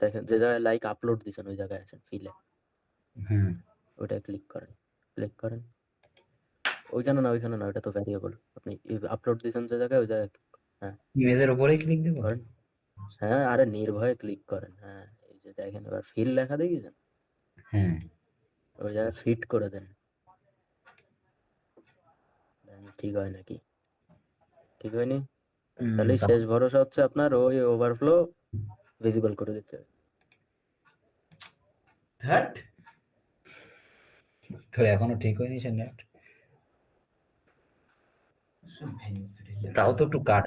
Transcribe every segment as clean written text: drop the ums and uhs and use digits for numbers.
দেখেন যে জায়গায় লাইক আপলোড দিছেন ওই জায়গায় আছেন ফিলে, হুম। ওইটা ক্লিক করেন। ওইখানে না, ওইখানে না, ওইটা তো ভ্যারিয়েবল। আপনি আপলোড দিছেন যে জায়গায়, ওই জায়গায় হ্যাঁ ইমেজের উপরেই ক্লিক দেবো? করেন। হ্যাঁ, আরে নির্ভয়ে ক্লিক করেন। হ্যাঁ, এই যে দেখেন এবার ফিল লেখা দেখেছেন, হ্যাঁ। ওই জায়গায় ফিট করে দেন। দেখেন ঠিক হয় নাকি। ঠিক হয়নি? তাহলে শেষ ভরসা হচ্ছে আপনার ওই ওভারফ্লো ভিজিবল করে দিতে হবে। ধ্যাট, তোর এখনো ঠিক হয়নি সে নেট? তাও তো একটু কাট।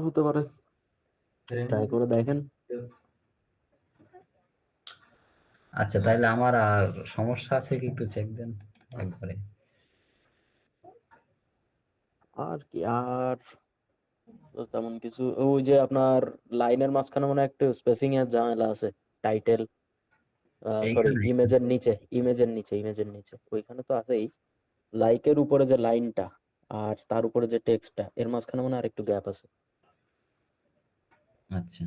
হতে পারে, ট্রাই করে দেখেন। আচ্ছা, তাহলে আমার আর সমস্যা আছে কি একটু চেক দেন একবারে। আর কি, আর তো তেমন কিছু, ওই যে আপনার লাইনের মাঝখানে মনে হয় একটু স্পেসিং এর ঝামেলা আছে। টাইটেল, সরি, এইখানে ইমেজের নিচে ওইখানে তো আছেই। লাইকের উপরে যে লাইনটা আর তার উপরে যে টেক্সটটা, এর মাঝখানে মনে হয় আর একটু গ্যাপ আছে। আচ্ছা,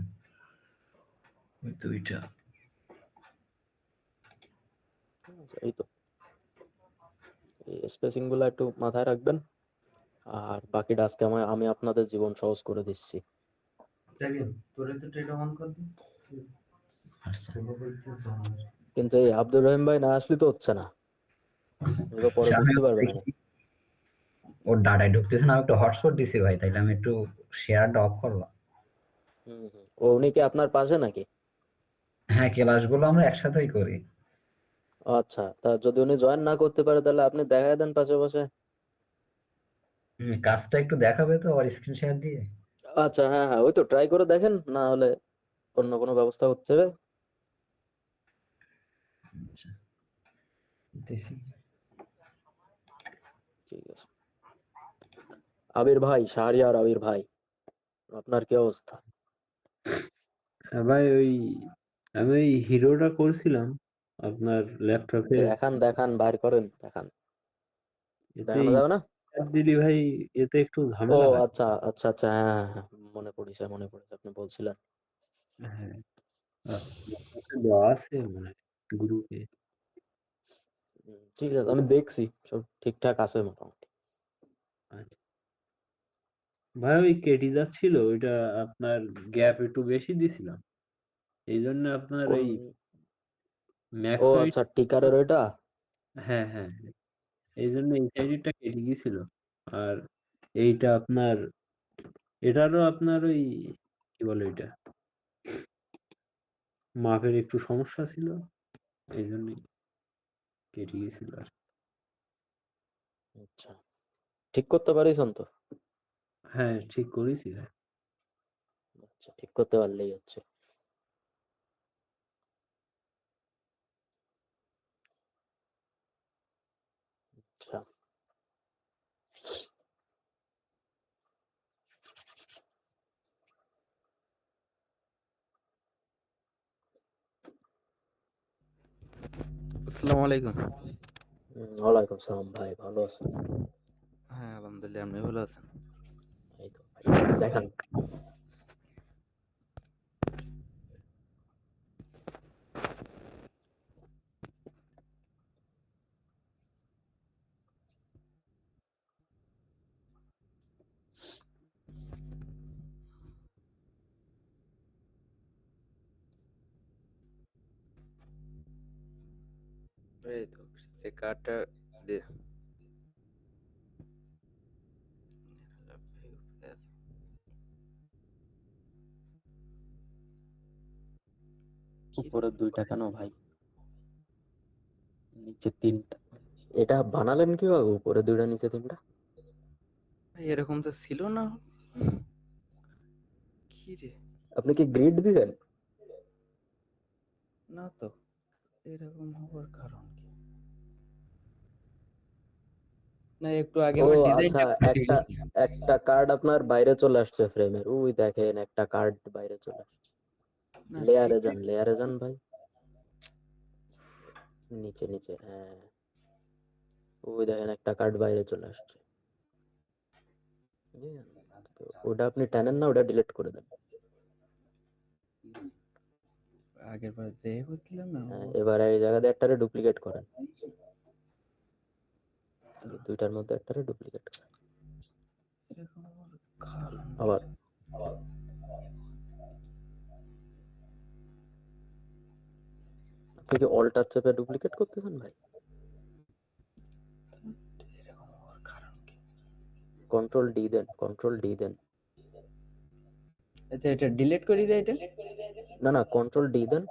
ওই দুইটা। আচ্ছা, এই তো এই স্পেসিং গুলো একটু মাথায় রাখবেন। আর বাকিটা আজকে আমি আপনাদের জীবন সহজ করে দিচ্ছি। আচ্ছা, কিন্তু এই আব্দুর রহিম ভাই না আসলে তো হচ্ছে না, ও তো পরে আমিও বুঝতে পারবে না। দেখি ওর ডাটায় ঢুকতেছে না। আমি একটু হটস্পট দিছি ভাই, তাইলে আমি একটু শেয়ারটা অফ করলাম। ও উনি কি আপনার পাশে নাকি? হ্যাঁ, ক্লাসগুলো আমরা একসাথেই করি। আচ্ছা, তা যদি উনি জয়েন না করতে পারে তাহলে আপনি দেখায় দেন পাশে বসে। কাজটা একটু দেখাবে তো আবার স্ক্রিন শেয়ার দিয়ে? আচ্ছা, হ্যাঁ হ্যাঁ, ওই তো ট্রাই করে দেখেন, না হলে অন্য কোনো ব্যবস্থা করতে হবে। আচ্ছা, দেখি। ঠিক আছে। আবির ভাই, শাহরিয়ার আবির ভাই, আপনার কি অবস্থা? হ্যাঁ ভাই, আমি ওই হিরোটা করছিলাম আপনার ল্যাপটপে। দেখান দেখান, বাইর করেন, দেখান। এতে দেখানো যাবে না? দিলি ভাই, এতে একটু ও ঝামেলা হয়। আচ্ছা আচ্ছা আচ্ছা, হ্যাঁ হ্যাঁ হ্যাঁ, মনে পড়েছে, আপনি বলছিলেন। হ্যাঁ, ল্যাপটপে দেওয়া আছে মানে গ্রুপে। ঠিক আছে, আমি দেখছি, সব ঠিকঠাক আছে মোটামুটি। আচ্ছা ভাই, ওই কেটে যাচ্ছিল ওইটা, আপনার গ্যাপ একটু বেশি দিছিলাম, এই জন্য আপনার কোন? ওই ও ম্যাক্সওয়েট। আচ্ছা, টিকারের ওইটা। হ্যাঁ হ্যাঁ হ্যাঁ, এই জন্য এই সাইডটা কেটে গিয়েছিল। আর এইটা আপনার, এটারও আপনার ওই কি বলে ওইটা, মাপের একটু সমস্যা ছিল, এই জন্যই কেটে গিয়েছিল আর। আচ্ছা, ঠিক করতে পারিস তো? হ্যাঁ, ঠিক করেছি ভাই। আচ্ছা, ঠিক করতে পারলেই হচ্ছে। আচ্ছা, আসসালামু আলাইকুম। ওয়ালাইকুম সালাম ভাই, ভালো আছেন? হ্যাঁ, আলহামদুলিল্লাহ। আপনি ভালো আছেন? এই তো ভাই, দেখান। এই তো সে কার্ডটা দে। কি রে উপরের দুইটা কেন ভাই, নিচে তিনটা? এটা বানালেন কিভাবে, উপরে দুইটা নিচে তিনটা? ভাই, এরকম তো ছিল না। কি রে? আপনি কি গ্রিড দিবেন? না তো, এরকম হওয়ার কারণ কি? না, একটু আগে ও আমার আচ্ছা, ডিজাইনটা পাল্টে একটা গেছে। একটা কার্ড আপনার বাইরে চলে আসছে ফ্রেমের, ওই দেখেন একটা কার্ড বাইরে চলে আসছে। না, লেয়ারে ঠিকঠাক। যান ভাই, নিচে নিচে, হ্যাঁ, ওই দেখেন একটা কার্ড বাইরে চলে আসছে। বুঝলেন? তো ওটা আপনি টানেন না, ওটা ডিলিট করে দেন। আগের বার যে করছিলাম না হ্যাঁ, এবার এই জায়গাতে একটারে ডুপ্লিকেট করেন, এই দুইটার মধ্যে একটারে ডুপ্লিকেট করেন। এরকম হওয়ার কারণ আবার আপনি কি অল্টার চেপে ডুপ্লিকেট করতেছেন ভাই? এরকম হওয়ার কারণ কি? কন্ট্রোল ডি দেন, কন্ট্রোল ডি দেন। আচ্ছা, এটা ডিলিট করে দেয় এটা? না না, কন্ট্রোল ডি দেন।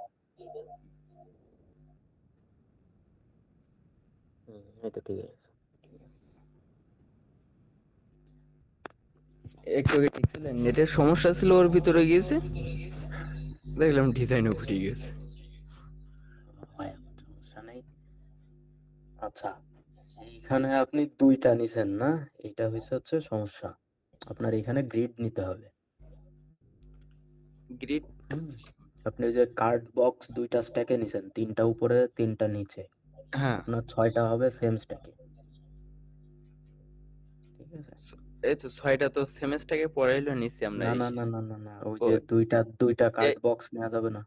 এই তো ঠিক আছে। একটু আগে ঠিক ছিল, নেটের সমস্যা ছিল, ওর ভিতরে গিয়েছে, দেখলাম ডিজাইনও ঘুরে গেছে। হয়, সমস্যা নেই। আচ্ছা, এইখানে আপনি দুইটা নিছেন না, এটা হচ্ছে সমস্যা। আপনার এখানে গ্রিড নিতে হবে। গ্রিড? আপনি ওই যে কার্ড বক্স দুইটা স্ট্যাকে নিছেন, তিনটা উপরে তিনটা নিচে, হ্যাঁ, আপনার 6টা হবে সেম স্ট্যাকে। ঠিক আছে? এই তো 6টা তো সেমেস্টারকে পড়াইলো নিছি আমরা না না এসে। না না না না, ওই ও যে দুইটা কার্ড এ- বক্স নেওয়া যাবে না।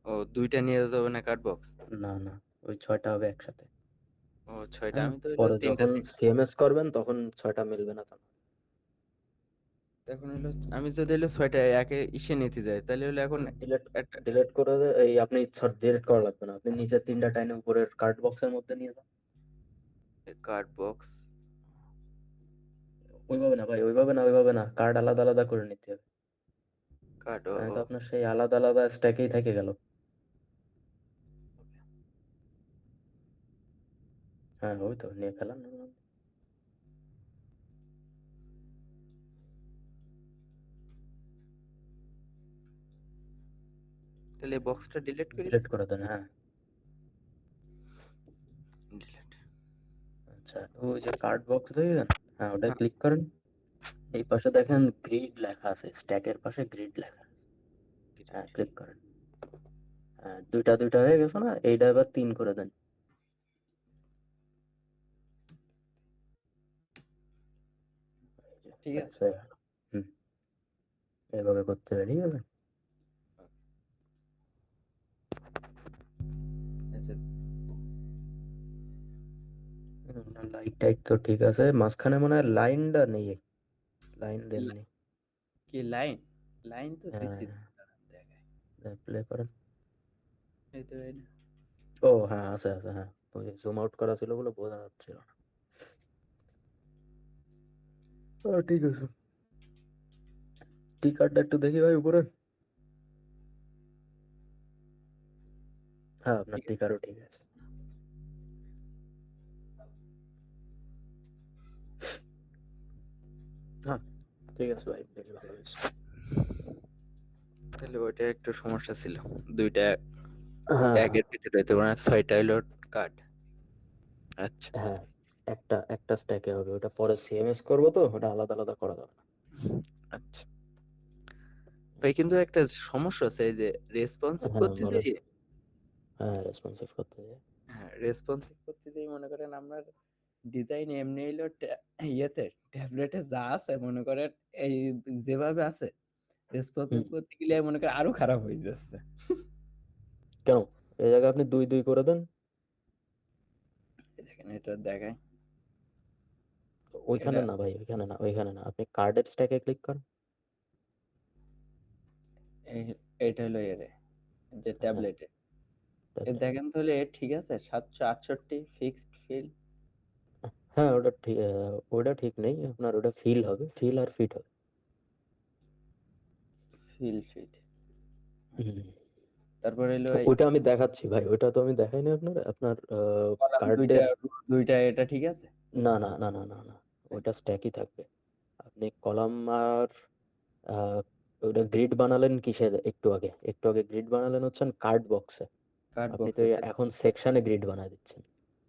ও, 2টা নিয়ে যাবে না কার্ড বক্স? না না, ওই 6টা হবে একসাথে। ও 6টা, হ্যাঁ, আমি তো হইলো পরে 3টা যখন সিএমএস করবেন তখন 6টা মিলবে না তখন। এখন হইলো আমি যদি হইলো 6টা একে ইসে নিতে যাই, তাহলে হলো এখন ডিলিট একটা ডিলিট করে এই আপনি ডিলিট করা লাগবে না, আপনি নিচের তিনটা টাইনে উপরের কার্ড বক্সের মধ্যে নিয়ে যান। Card box. ওইভাবে না ভাই, ওইভাবে না, কার্ড আলাদা আলাদা করে নিতে হবে। কার্ড, ও তো ও, আপনার সেই আলাদা আলাদা স্ট্যাকেই থেকে গেল। হ্যাঁ, ওই তো নিয়ে ফেলান না। তাহলে বক্সটা ডিলিট করে ডিলিট করে দেন, হ্যাঁ। ডিলিট। আচ্ছা, ওই যে কার্ড বক্স দেখেছেন, হ্যাঁ ওটা হ্যাঁ, ক্লিক করেন। এই পাশে দেখেন গ্রিড লেখা আছে, স্ট্যাকের পাশে গ্রিড লেখা আছে। হ্যাঁ, ক্লিক করেন। হ্যাঁ, দুইটা হয়ে গেছে না, এইটা এবার 3 করে দেন। ঠিক ব্যাস আছে। হয়ে গেল। হুম, এভাবে করতে হবে, ঠিক আছে। আচ্ছা, লাইট টাইট তো ঠিক আছে, মাঝখানে মনে হয় লাইনটা নেই, লাইন দেননি। কি লাইন? লাইন তো হ্যাঁ, দিছি, দাঁড়ান দেখাই। প্লে করেন। এই তো এই না। ও হ্যাঁ, আছে আছে, হ্যাঁ ওই জুম আউট করা ছিল বলে বোঝা যাচ্ছিল না। ঠিক আছে, টি কার্ডটা একটু দেখি ভাই উপরে। হ্যাঁ, আপনার ঠিক টি কার্ডও ঠিক আছে। হ্যাঁ, ঠিক আছে ভাই, বেশ ভালো হয়েছে। তাহলে ওইটা একটু সমস্যা ছিল, দুইটা হ্যাঁ একের ভিতরে হইতে পারে না, 6টা হইলো কার্ড। আচ্ছা হ্যাঁ, একটা একটা স্ট্যাকে হবে, ওটা পরে সিএমএস করবো তো, ওটা আলাদা আলাদা করা যাবে না। আচ্ছা ভাই, কিন্তু একটা সমস্যা আছে, এই যে রেসপন্সিভ হ্যাঁ করতে বলেন। যাই। হ্যাঁ, রেসপন্সিভ করতে যাই। হ্যাঁ, রেসপন্সিভ করতে যাই, মনে করেন আপনার ডিজাইন এমনি হইলো ইয়েতে ট্যাবলেটে যা আছে, মনে করেন এই যেভাবে আছে, রেসপন্সিভ হুম, করতে গেলে মনে করেন আরো খারাপ হয়ে যাচ্ছে। কেন? এই জায়গায় আপনি 2 করে দেন। এই দেখেন, এটা দেখায়। ওইখানে এটা না ভাই, ওইখানে না, আপনি কার্ডের স্ট্যাকে ক্লিক করেন। এইটা হলো এর যে হ্যাঁ, ট্যাবলেটে tablet। দেখেন, তাহলে এর ঠিক আছে 768 ফিক্সড ফিল। হ্যাঁ, ওটা ঠিক নেই আপনার, ওটা ফিল হবে, ফিল আর ফিট হবে। Fill fit. হুম, তারপরে হলো এই ওইটা আমি দেখাচ্ছি ভাই, ওইটা তো আমি দেখাইনি আপনার আপনার কলাম কার্ডের। দুইটা, এটা ঠিক আছে। না না না না না না, ওইটা স্ট্যাকই থাকবে। আপনি কলাম আর আহ, ওটা গ্রিড বানালেন কিসে, একটু আগে গ্রিড বানালেন হচ্ছেন কার্ড বক্সে। কার্ড আপনি তো বক্সে। এখন সেকশনে গ্রিড বানায় দিচ্ছেন।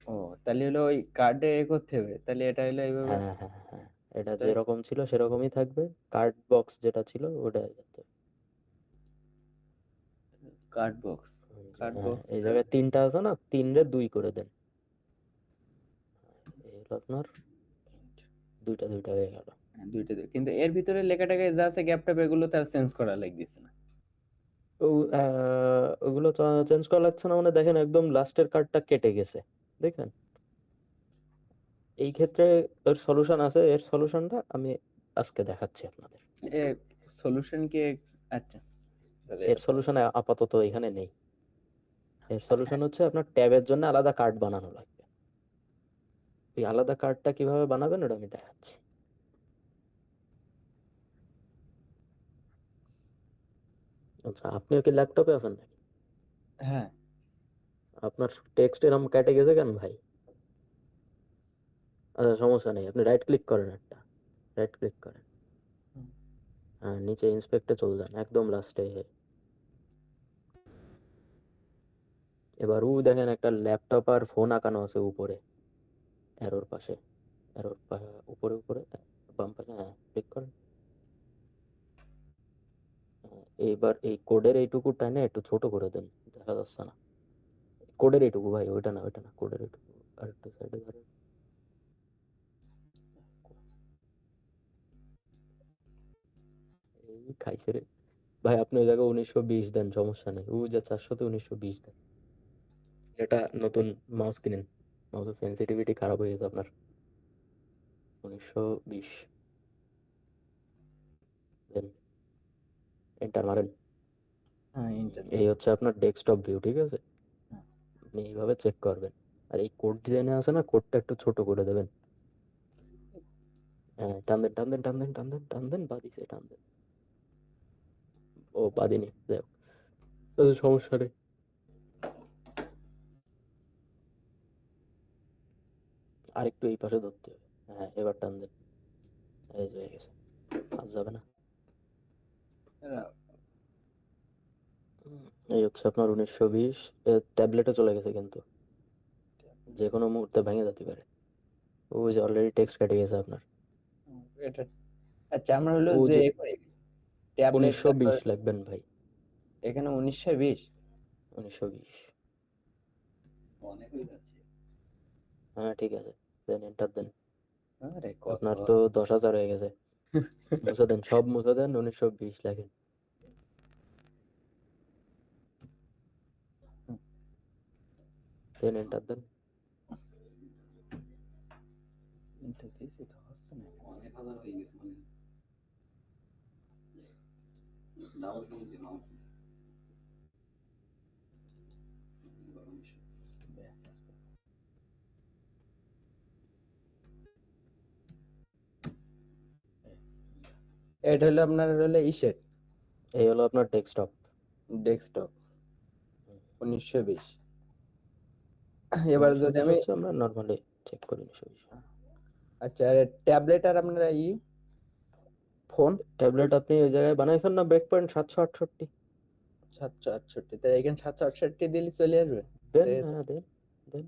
ও, তাহলে হলো ওই কার্ডে এ করতে হবে, তাহলে এটা হলো এইভাবে। হ্যাঁ হ্যাঁ হ্যাঁ, এটা সেটাই যেরকম ছিল সেরকমই থাকবে, কার্ড বক্স যেটা ছিল ওটা যাতে। Card box. কার্ড হ্যাঁ, এই বক্সটা জায়গায় 3টা আছে না, 3-2 করে দেন। এই হলো আপনার দুইটা হয়ে গেল। হ্যাঁ, কিন্তু এর ভিতরে লেখাটাকে যা আছে গ্যাপ ট্যাপ এগুলো তার চেঞ্জ করা লাগতেছে না। ওগুলো চেঞ্জ করা লাগছে না মানে দেখেন একদম লাস্টের কার্ডটা কেটে গেছে, দেখেন। এই ক্ষেত্রে এর সলিউশন আছে, এর সলিউশনটা আমি আজকে দেখাচ্ছি আপনাদের। এর সলিউশন কি? আচ্ছা, তাহলে এর সলিউশন আপাতত এখানে নেই। এর সলিউশন হচ্ছে আপনার ট্যাবের জন্য আলাদা কার্ড বানানো লাগবে। ওই আলাদা কার্ডটা কিভাবে বানাবেন ওটা আমি দেখাচ্ছি। আচ্ছা, আপনিও কি ল্যাপটপে আছেন নাকি? হ্যাঁ, আপনার টেক্সট এরকম কেটে গেছে কেন ভাই? আচ্ছা, সমস্যা নেই, আপনি রাইট ক্লিক করেন, একটা রাইট ক্লিক করেন, হুম। হ্যাঁ নিচে ইন্সপেক্টে চলে যান, একদম লাস্টে। এবার দেখেন একটা ল্যাপটপ আর ফোন আঁকানো আছে উপরে, এরোর পাশে, উপরে উপরে বাম পাশে, হ্যাঁ ক্লিক করেন। এইবার এই কোডের এইটুকু টানে একটু ছোট করে দেন, দেখা যাচ্ছে না। কোডের এইটুকু ভাই, ওইটা না, ওইটা না, কোডের এইটুকু আর একটু সাইডে ধরেন। এই খাইছে রে ভাই। আপনি ওই জায়গায় 1920 দেন, সমস্যা নেই। যা 400-তে 1920 দেন। এটা নতুন মাউস কিনেন, মাউসের সেন্সিটিভিটি খারাপ হয়ে গেছে আপনার। 1920 দেন, এন্টার মারেন। হ্যাঁ, ইন্টার এই হচ্ছে আপনার ডেস্কটপ ভিউ, ঠিক আছে? হ্যাঁ। আপনি এইভাবে চেক করবেন। আর এই কোড ডিজাইনে আছে না, কোডটা একটু ছোট করে দেবেন। হ্যাঁ, টান দেন টান দেন টান দেন টান দেন টান দেন, বাদিছে টান দেন। ও বাদিনি, যাই হোক, সমস্যা নেই। আর একটু এই পাশে ধরতে হবে, হ্যাঁ এবার টান দেন, এই যে হয়ে গেছে। আজ যাবে না। এই হচ্ছে আপনার 1920। ট্যাবলেটে চলে গেছে কিন্তু যে কোনো মুহূর্তে ভেঙে যেতে পারে। ওই যে অলরেডি টেক্সট কেটে গেছে আপনার। এটা আচ্ছা, আমরা হলো ও যে যে ট্যাবলেট 1920 লিখবেন ভাই, এখানে 1920 1920। হ্যাঁ ঠিক আছে, দেন এন্টার দেন। আরে কত আপনার তো 10,000 হয়ে গেছে। মুছে দেন, সব মুছে দেন, 1920 লেখেন। দেন এন্টার দেন। এটা দিয়েছি তো হচ্ছে না। এটা হলো আপনার হলো ইসেট এই হলো আপনার ডেস্কটপ। ডেস্কটপ 1920। এবার যদি 1920 আমি হচ্ছে, আমরা নর্মালি চেক করি 1920। আচ্ছা, ট্যাবলেট আর আপনারা ফোন ট্যাবলেট আপনি ওই জায়গায় বানাইছেন না, ব্রেক পয়েন্ট 768। 768, তাই এখানে 768 দিলে চলে আসবে। দেন, হ্যাঁ দেন দেন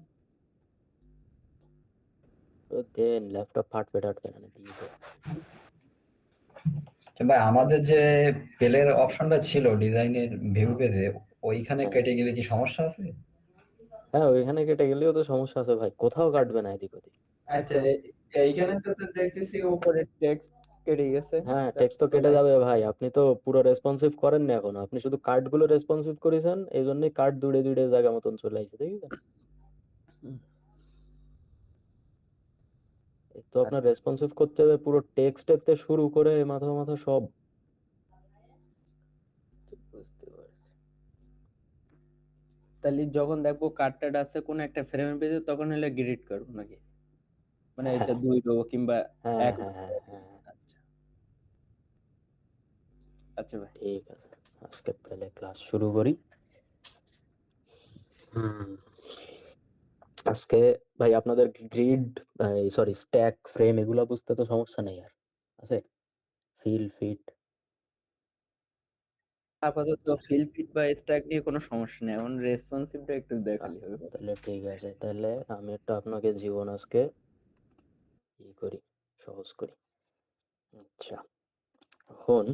দেন, ল্যাপটপ ফাটবে টাটবে না, দিয়ে দেন। ভাই আমাদের যে পেলের অপশনটা ছিল ডিজাইনের ভিউ পেজে, ওইখানে হ্যাঁ কেটে গেলে কি সমস্যা আছে? হ্যাঁ, ওইখানে কেটে গেলেও তো সমস্যা আছে ভাই, কোথাও কাটবে না এদিক ওদিক। আচ্ছা, এইখানে তো দেখতেছি উপরে টেক্সট কেটে গেছে। হ্যাঁ, টেক্সট তো কেটে যাবে ভাই, আপনি তো পুরো রেসপন্সিভ করেন না এখন, আপনি শুধু কার্ড গুলো রেসপন্সিভ করেছেন, এই জন্যই কার্ড দুড়ে দুড়ে জায়গা মতন চলে আসছে, দেখেছেন? তো আপনার আচ্ছা, রেসপন্সিভ করতে হবে পুরো টেক্সটের শুরু করে মাথা মাথা সব। বুঝতে পারছি। তাহলে যখন দেখবো কার্ডটা আছে কোন একটা ফ্রেমের পেজে, তখন হলে গ্রিড করবো নাকি? মানে এটা হ্যাঁ 2 রো কিংবা হ্যাঁ 1 হ্যাঁ রো। হ্যাঁ হ্যাঁ, আচ্ছা আচ্ছা ভাই, ঠিক আছে, আজকে তাহলে ক্লাস শুরু করি। হুম, আজকে ভাই আপনাদের গ্রিড, সরি স্ট্যাক, ফ্রেম এগুলো বুঝতে তো সমস্যা নেই আর, আছে? Fill fit. আপাতত আচ্ছা ফিল ফিট বা স্ট্যাক নিয়ে কোনো সমস্যা নেই, এখন রেসপন্সিভটা একটু দেখালি হবে। তাহলে ঠিক আছে, তাহলে আমি একটু আপনাকে জীবন আজকে করি, সহজ করি। আচ্ছা, এখন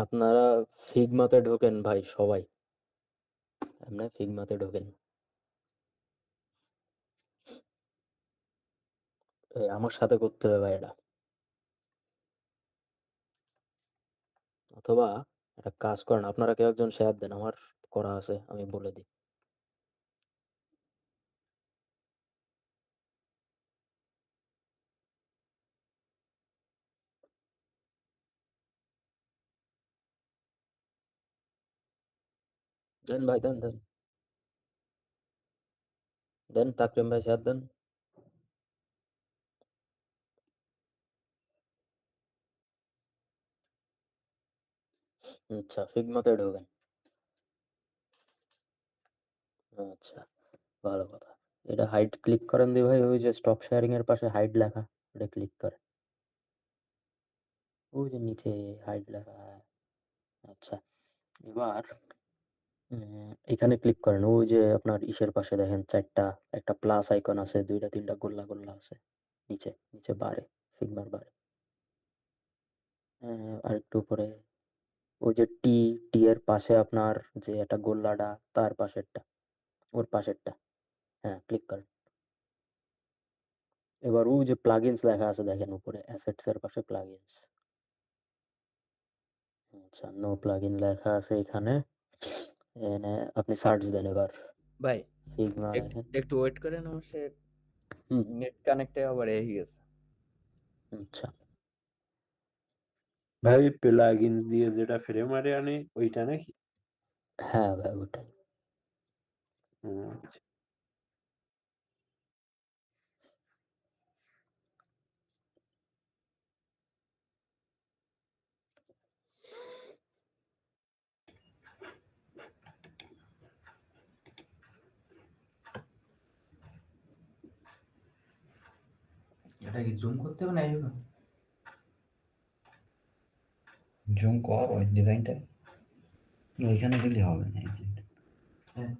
আপনারা ফিগমাতে ঢোকেন ভাই সবাই, আপনারা ফিগমাতে ঢোকেন। আমার সাথে করতে হবে ভাই এটা। অথবা একটা কাজ করেন, আপনারা কেউ একজন শেয়ার দেন, আমার করা আছে, আমি বলে দিই। দেন ভাই, দেন দেন দেন, তাকরিম ভাই শেয়ার দেন। আচ্ছা, ফিগমাতে ঢোকেন। আচ্ছা, ভালো কথা। এটা হাইড ক্লিক করেন দিয়ে ভাই, ওই যে স্টপ শেয়ারিং এর পাশে হাইড লেখা, এটা ক্লিক করেন। ওই যে নিচে হাইড লেখা, হ্যাঁ। আচ্ছা, এবার এখানে ক্লিক করেন। ওই যে আপনার ইসের পাশে দেখেন চারটা, একটা প্লাস আইকন আছে, দুইটা তিনটা গোল্লা গোল্লা আছে নিচে, নিচে বারে, ফিগমার বারে। আর একটু উপরে ওই যে টি, টি এর পাশে আপনার যে একটা গোল্লাটা, তার পাশেরটা, ওর পাশেরটা, হ্যাঁ ক্লিক করেন। এবার ওই যে প্লাগইনস লেখা আছে দেখেন উপরে, অ্যাসেটস এর পাশে প্লাগইনস। আচ্ছা, নো প্লাগইন লেখা আছে এখানে। এখানে আপনি সার্চ দেন এবার, ভাই ফিগমা একটু লেখেন। একটু ওয়েট করেন, আমার সে হুম, নেট কানেক্টে আবার হয়ে গেছে। আচ্ছা। ভাই প্লাগইনস দিয়ে যেটা ফ্রেমারে আনে ওইটা নাকি? হ্যাঁ ভাই, ওটাই। আচ্ছা। এটা কি জুম করতে হবে না এইভাবে? জুম কর ওই ডিজাইনটা, ওইখানে দিলে হবে না। এই যে হ্যাঁ,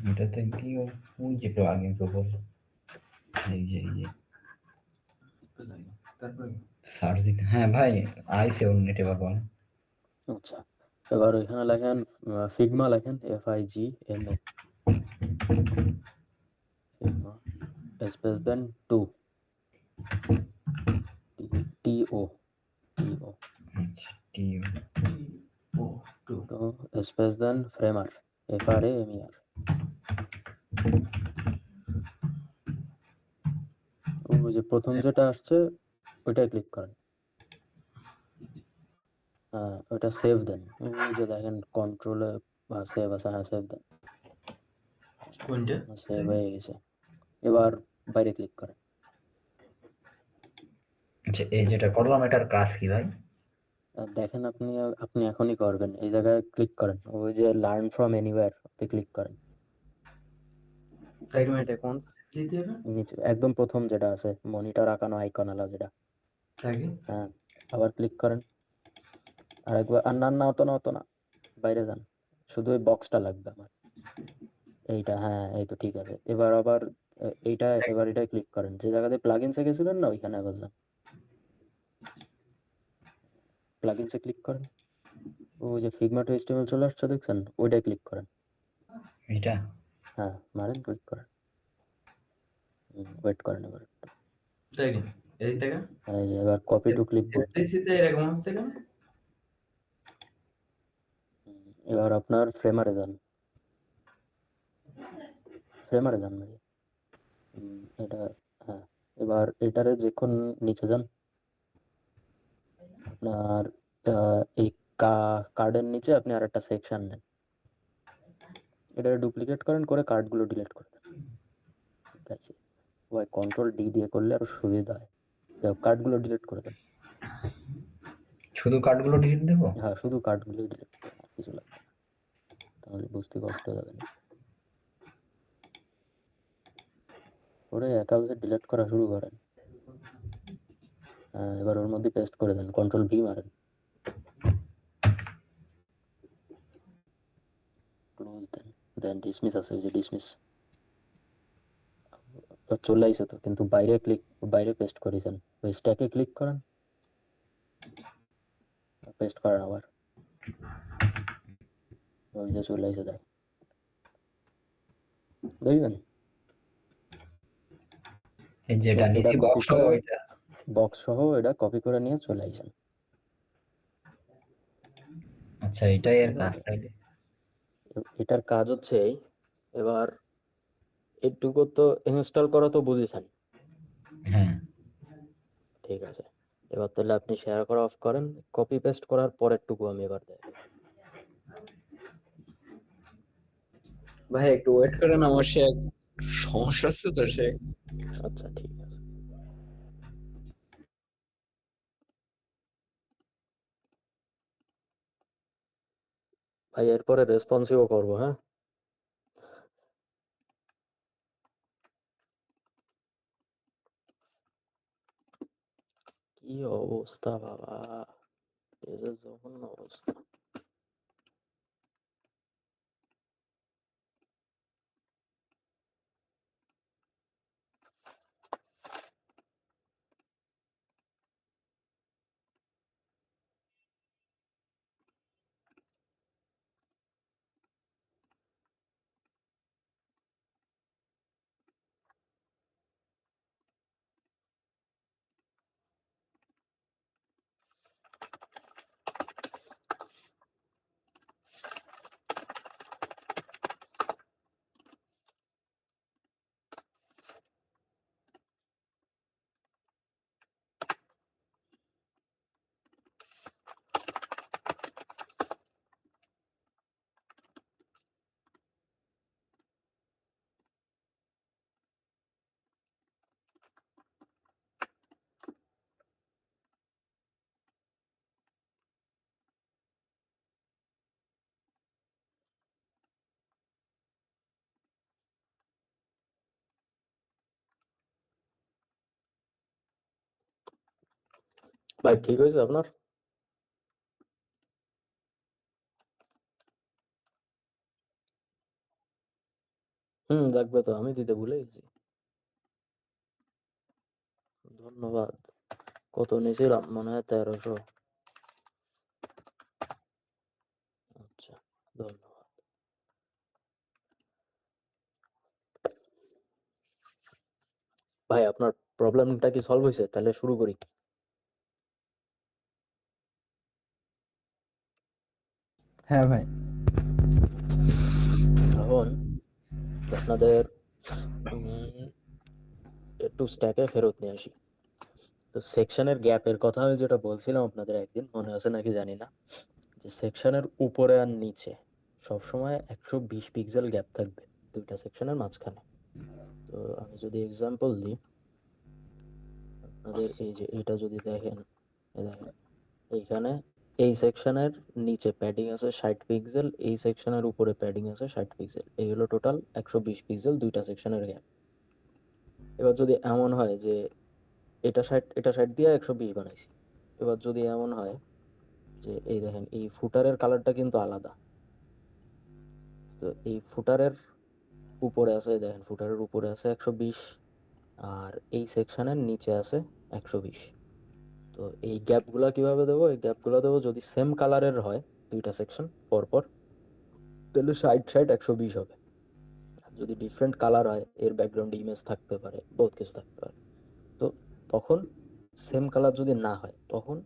এটাতে কি ওই যে প্লাগইন তো বল, এই যে তারপরে সার্চ দিতে, হ্যাঁ ভাই আইসে ওর নেটে বাবা। আচ্ছা, এবার ওইখানে লেখেন ফিগমা, লেখেন FIGMA, ফিগমা, স্পেস দেন 2, TO, আচ্ছা টি ও টু তো স্পেস দেন ফ্রেমার, FRAMER। ওই যে প্রথম যেটা আসছে ওইটাই ক্লিক করেন। হ্যাঁ, ওইটা সেভ দেন। ওই যে দেখেন কন্ট্রোলে সেভ আছে, হ্যাঁ সেভ দেন। কোনটা? সেভ হয়ে গেছে। এবার বাইরে ক্লিক করেন। আচ্ছা, এই যেটা করলাম এটার কাজ কি ভাই? দেখেন আপনি, আপনি এখনই করবেন। এই জায়গায় ক্লিক করেন, ওই যে লার্ন ফ্রম এনিওয়্যার ওতে ক্লিক করেন। এক মিনিট, কোন দিতে হবে নিচে একদম প্রথম যেটা আছে, মনিটর আঁকানো আইকন আলা যেটা, তাকে হ্যাঁ আবার ক্লিক করেন আরেকবার। আর না না, অত না, অত না, বাইরে যান, শুধু ওই বক্সটা লাগবে আমার, এইটা, হ্যাঁ এই তো ঠিক আছে। এবার আবার এইটা, এবার এটা ক্লিক করেন, যে জায়গাতে প্লাগইনসে গেছিলেন না ওইখানে আবার যান, প্লাগইনসে ক্লিক করেন। ওই যে ফিগমা টু HTML চলে আসছে দেখছেন, ওইটাই ক্লিক করেন। এটা হ্যাঁ মারেন, ক্লিক করেন। ওয়েট করেন এবার একটু। তাই কি এদিক থেকে এই যে এবার কপি টু ক্লিপবোর্ড দেন। এলসিতে এরকম হচ্ছে কেন? এবার আপনার ফ্রেমারে যান, ফ্রেমারে যান ভাই। এটা, হ্যাঁ এবার এটারে যখন নিচে যান, আপনার এই কার্ডের নিচে আপনি আর একটা সেকশন নেন, এটা ডুপ্লিকেট করেন, করে কার্ডগুলো ডিলিট করে দেন। ঠিক আছে ভাই, কন্ট্রোল D দিয়ে করলে আরো সুবিধা হয়। কার্ডগুলো ডিলিট করে দেন। শুধু কার্ডগুলো ডিলিট দেবো? হ্যাঁ, শুধু কার্ডগুলোই ডিলিট করেন, আর কিছু লাগবে না, তাহলে বুঝতে কষ্ট হয়ে যাবে না। ওরে একাউন্টে ডিলিট করা শুরু করেন। হ্যাঁ, এবার ওর মধ্যে পেস্ট করে দেন, কন্ট্রোল V মারেন, ক্লোজ দেন, দেন ডিসমিস আছে, ওই যে ডিসমিস চলে আইছে তো, কিন্তু বাইরে ক্লিক, বাইরে পেস্ট করেছেন, ওই স্ট্যাকে ক্লিক করেন, পেস্ট করেন আবার, ওই যে চলে আইছে, দেখবেন এই যেটা এটা নিচে কপি বক্স করে, এটা বক্স সহ এটা কপি করে নিয়ে চলে আইছেন। আচ্ছা, এটাই এর ঠিক কাজ আছে, তাইলে? এটার কাজ হচ্ছে এই, এবার এটুকু তো ইনস্টল করা তো বুঝেছেন। হ্যাঁ। ঠিক আছে, এবার তাহলে আপনি শেয়ার করা অফ করেন, কপি পেস্ট করার পরেরটুকু আমি এবার দেখাই। ভাই একটু ওয়েট করেন, আমার সে সমস্যা আছে তো সে। আচ্ছা ঠিক আছে। ভাই এরপরে রেসপন্সিভও করবো, হ্যাঁ। কি অবস্থা বাবা, এই যে জঘন্য অবস্থা। ভাই ঠিক হয়েছে আপনার? লাগবে তো, আমি দিতে ভুলে গেছি। ধন্যবাদ। কত নিয়েছিলাম, মনে হয় 1300। আচ্ছা, ধন্যবাদ। ভাই আপনার প্রবলেমটা কি সলভ হয়েছে? তাহলে শুরু করি। হ্যাঁ ভাই। এখন আপনাদের উম, একটু স্ট্যাকে ফেরত নিয়ে আসি। তো সেকশনের গ্যাপের কথা আমি যেটা বলছিলাম আপনাদের, একদিন মনে আছে নাকি জানি না, যে সেকশনের উপরে আর নিচে সবসময় 120 পিক্সেল গ্যাপ থাকবে দুইটা সেকশনের মাঝখানে। তো আমি যদি এক্সাম্পল দিই আপনাদের, এই যে এটা যদি দেখেন, দেখেন এইখানে এই সেকশনের নিচে প্যাডিং আছে 60 পিক্সেল, এই সেকশনের উপরে প্যাডিং আছে 60 পিক্সেল, এই হলো টোটাল 120 পিক্সেল দুইটা সেকশনের গ্যাপ। এবার যদি এমন হয় যে এটা 60 এটা 60 দিয়ে 120 বানাইছি, এবার যদি এমন হয় যে এই দেখেন এই ফুটারের কালারটা কিন্তু আলাদা, তো এই ফুটারের উপরে আছে, দেখেন ফুটারের উপরে আছে 120 আর এই সেকশনের নিচে আছে 120। তো এই গ্যাপগুলো কিভাবে দেবো? এই গ্যাপগুলো দেবো যদি সেম কালারের হয় দুইটা সেকশন পরপর, তাহলে 60 120 হবে। আর যদি ডিফারেন্ট কালার হয়, এর ব্যাকগ্রাউন্ডে ইমেজ থাকতে পারে, বহুত কিছু থাকতে পারে, তো তখন সেম কালার যদি না হয় তখন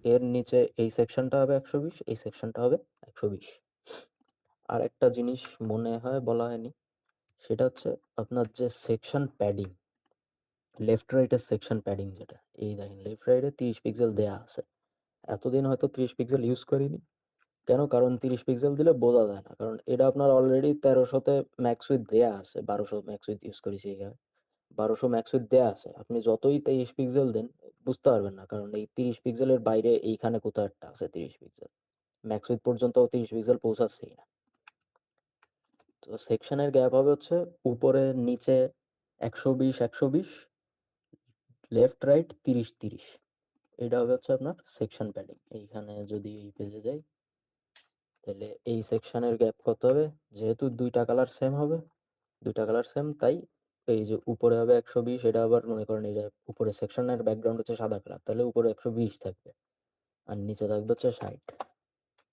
এর নিচে এই সেকশনটা হবে 120, এই সেকশনটা হবে 120। আর একটা জিনিস মনে হয় বলা হয়নি, সেটা হচ্ছে আপনার যে সেকশন প্যাডিং, লেফট রাইটের সেকশন প্যাডিং যেটা, এই দেখেন লেফট রাইটে 30 পিক্সেল দেয়া আছে। এতদিন হয়তো 30 পিক্সেল ইউজ করিনি, কেন? কারণ 30 পিক্সেল দিলে বোঝা যায় না, কারণ এটা আপনার অলরেডি 1300-তে ম্যাক্স উইথ দেয়া আছে, 1200 ম্যাক্স উইথ ইউজ করেছি এখানে, 1200 ম্যাক্স উইথ দেয়া আছে। আপনি যতই 23 পিক্সেল দেন বুঝতে পারবেন না, কারণ এই 30 পিক্সেলের বাইরে এইখানে কোথাও একটা আছে 30 পিক্সেল, ম্যাক্স উইথ পর্যন্ত 30 পিক্সেল পৌঁছাচ্ছেই না। তো সেকশনের গ্যাপ হবে হচ্ছে উপরে নিচে 120 120, লেফট রাইট 30 30, এটা হবে হচ্ছে আপনার সেকশন প্যাডিং। এইখানে যদি এই পেজে যাই, তাহলে এই সেকশনের গ্যাপ কত হবে? যেহেতু দুইটা কালার সেম হবে, দুইটা কালার সেম, তাই এই যে উপরে হবে 120, এটা আবার মনে করেন এই যে উপরে সেকশনের ব্যাকগ্রাউন্ড হচ্ছে সাদা কালার, তাহলে উপরে 120 থাকবে আর নিচে থাকবে হচ্ছে 60।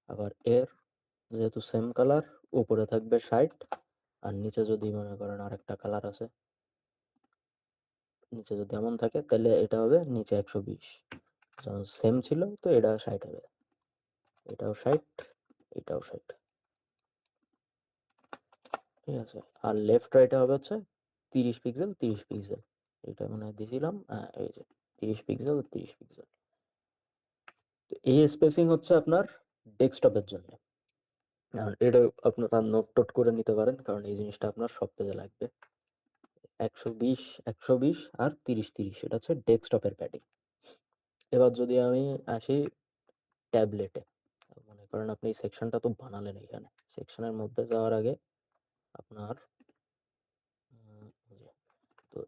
আবার এর যেহেতু সেম কালার, উপরে থাকবে 60 আর নিচে যদি মনে করেন আরেকটা কালার আছে, নিচে যদি এমন থাকে তাহলে এটা হবে নিচে 120। যেমন সেম ছিল তো এটা 60 হবে, এটাও 60 এটাও 60, ঠিক আছে। আর লেফট রাইটে হবে হচ্ছে 30 পিক্সেল 30 পিক্সেল, এটা মনে হয় দিয়েছিলাম, হ্যাঁ এই যে 30 পিক্সেল 30 পিক্সেল। তো এই স্পেসিং হচ্ছে আপনার ডেস্কটপের জন্য, আর এটা আপনারা নোট টোট করে নিতে পারেন, কারণ এই জিনিসটা আপনার সব পেজে লাগবে। 120 120 আর 30 30, এটা হচ্ছে ডেস্কটপের প্যাডিং। এবার যদি আমি আসি ট্যাবলেটে, মনে করেন আপনি এই সেকশনটা তো বানালেন, এখানে সেকশনের মধ্যে যাওয়ার আগে আপনার তো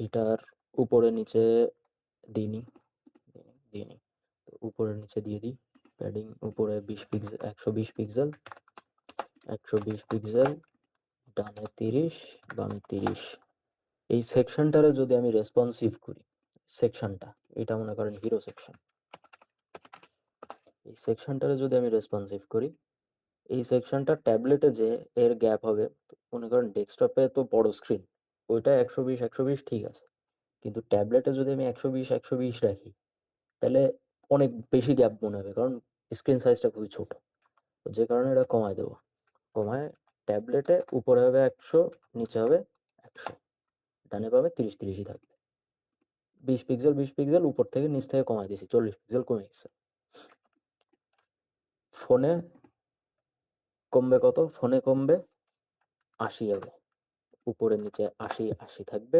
এটার উপরে নিচে দিইনি, তো উপরে নিচে দিয়ে দিই প্যাডিং, উপরে 20 পিক্সেল 120 পিক্সেল 120 পিক্সেল, ডানে 30 বামে 30। এই সেকশনটারে যদি আমি রেসপন্সিভ করি, সেকশনটা এটা মনে করেন হিরো সেকশন, এই সেকশনটারে যদি আমি রেসপন্সিভ করি, এই সেকশনটা ট্যাবলেটে যে এর গ্যাপ হবে, মনে করেন ডেস্কটপে তো বড় স্ক্রিন, ওইটা 120 120 ঠিক আছে, কিন্তু ট্যাবলেটে যদি আমি 120 120 রাখি, তাহলে অনেক বেশি গ্যাপ মনে হবে, কারণ স্ক্রিন সাইজটা খুবই ছোট। তো যে কারণে এটা কমায় দেবো, কমায় ট্যাবলেটে উপরে হবে 100, নিচে হবে 100, ডানে পাবে 30 30ই থাকবে। 20 পিক্সেল 20 পিক্সেল উপর থেকে নিচ থেকে কমায় দিয়েছি, 40 পিক্সেল কমে গেছে। ফোনে কমবে কত? ফোনে কমবে 80 হবে, উপরে নিচে 80 80 থাকবে,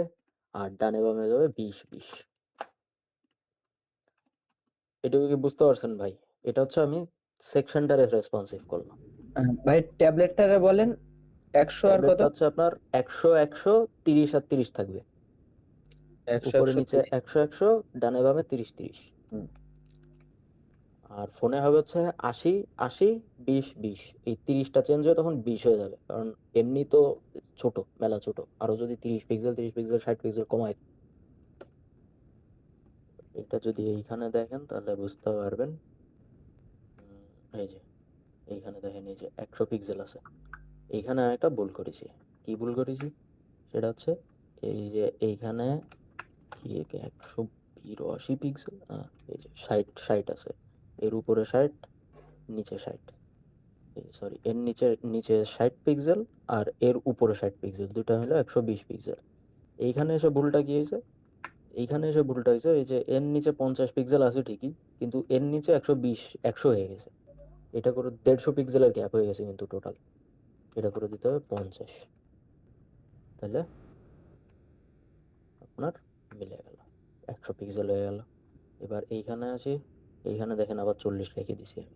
আর ডানে বামে যাবে 20 20। এটুকু কি বুঝতে পারছেন ভাই? এটা হচ্ছে আমি সেকশনটারে রেসপন্সিভ করলাম। ভাই ট্যাবলেটটারে বলেন 100 আর কত? ট্যাবলেটটা হচ্ছে আপনার 100 100 30 আর 30 থাকবে, 100 উপরে 100 নিচে 100 100, ডানে বামে 30 30। হুম। আর ফোনে হবে হচ্ছে 80 80 20 20, এই 30টা চেঞ্জ হয়ে তখন 20 হয়ে যাবে, কারণ এমনি তো ছোট, মেলা ছোট, আরো যদি 30 পিক্সেল 30 পিক্সেল 60 পিক্সেল কমায়, এটা যদি এইখানে দেখেন তাহলে বুঝতে পারবেন। এই যে এইখানে দেখেন, এই যে 100 পিক্সেল আছে, এইখানে আমি একটা ভুল করেছি। কি ভুল করেছি সেটা হচ্ছে, এই যে এইখানে কি 182 পিক্সেল, এই যে 60 60 আছে, এর উপরে 60 নিচে 60, সরি এর নিচে নিচে 60 পিক্সেল আর এর উপরে 60 পিক্সেল, দুটা হলো 120 পিক্সেল। এইখানে এসে ভুলটা কি হয়েছে, এইখানে এসে ভুলটা হয়েছে, এই যে এর নিচে 50 পিক্সেল আছে ঠিকই, কিন্তু এর নিচে 120 100 হয়ে গেছে, এটা করে 150 পিক্সেলের গ্যাপ হয়ে গেছে কিন্তু টোটাল, এটা করে দিতে হবে 50, তাহলে আপনার মিলে গেল, 100 পিক্সেল হয়ে গেল। এবার এইখানে আসি, এইখানে দেখেন আবার 40 রেখে দিছি আমি,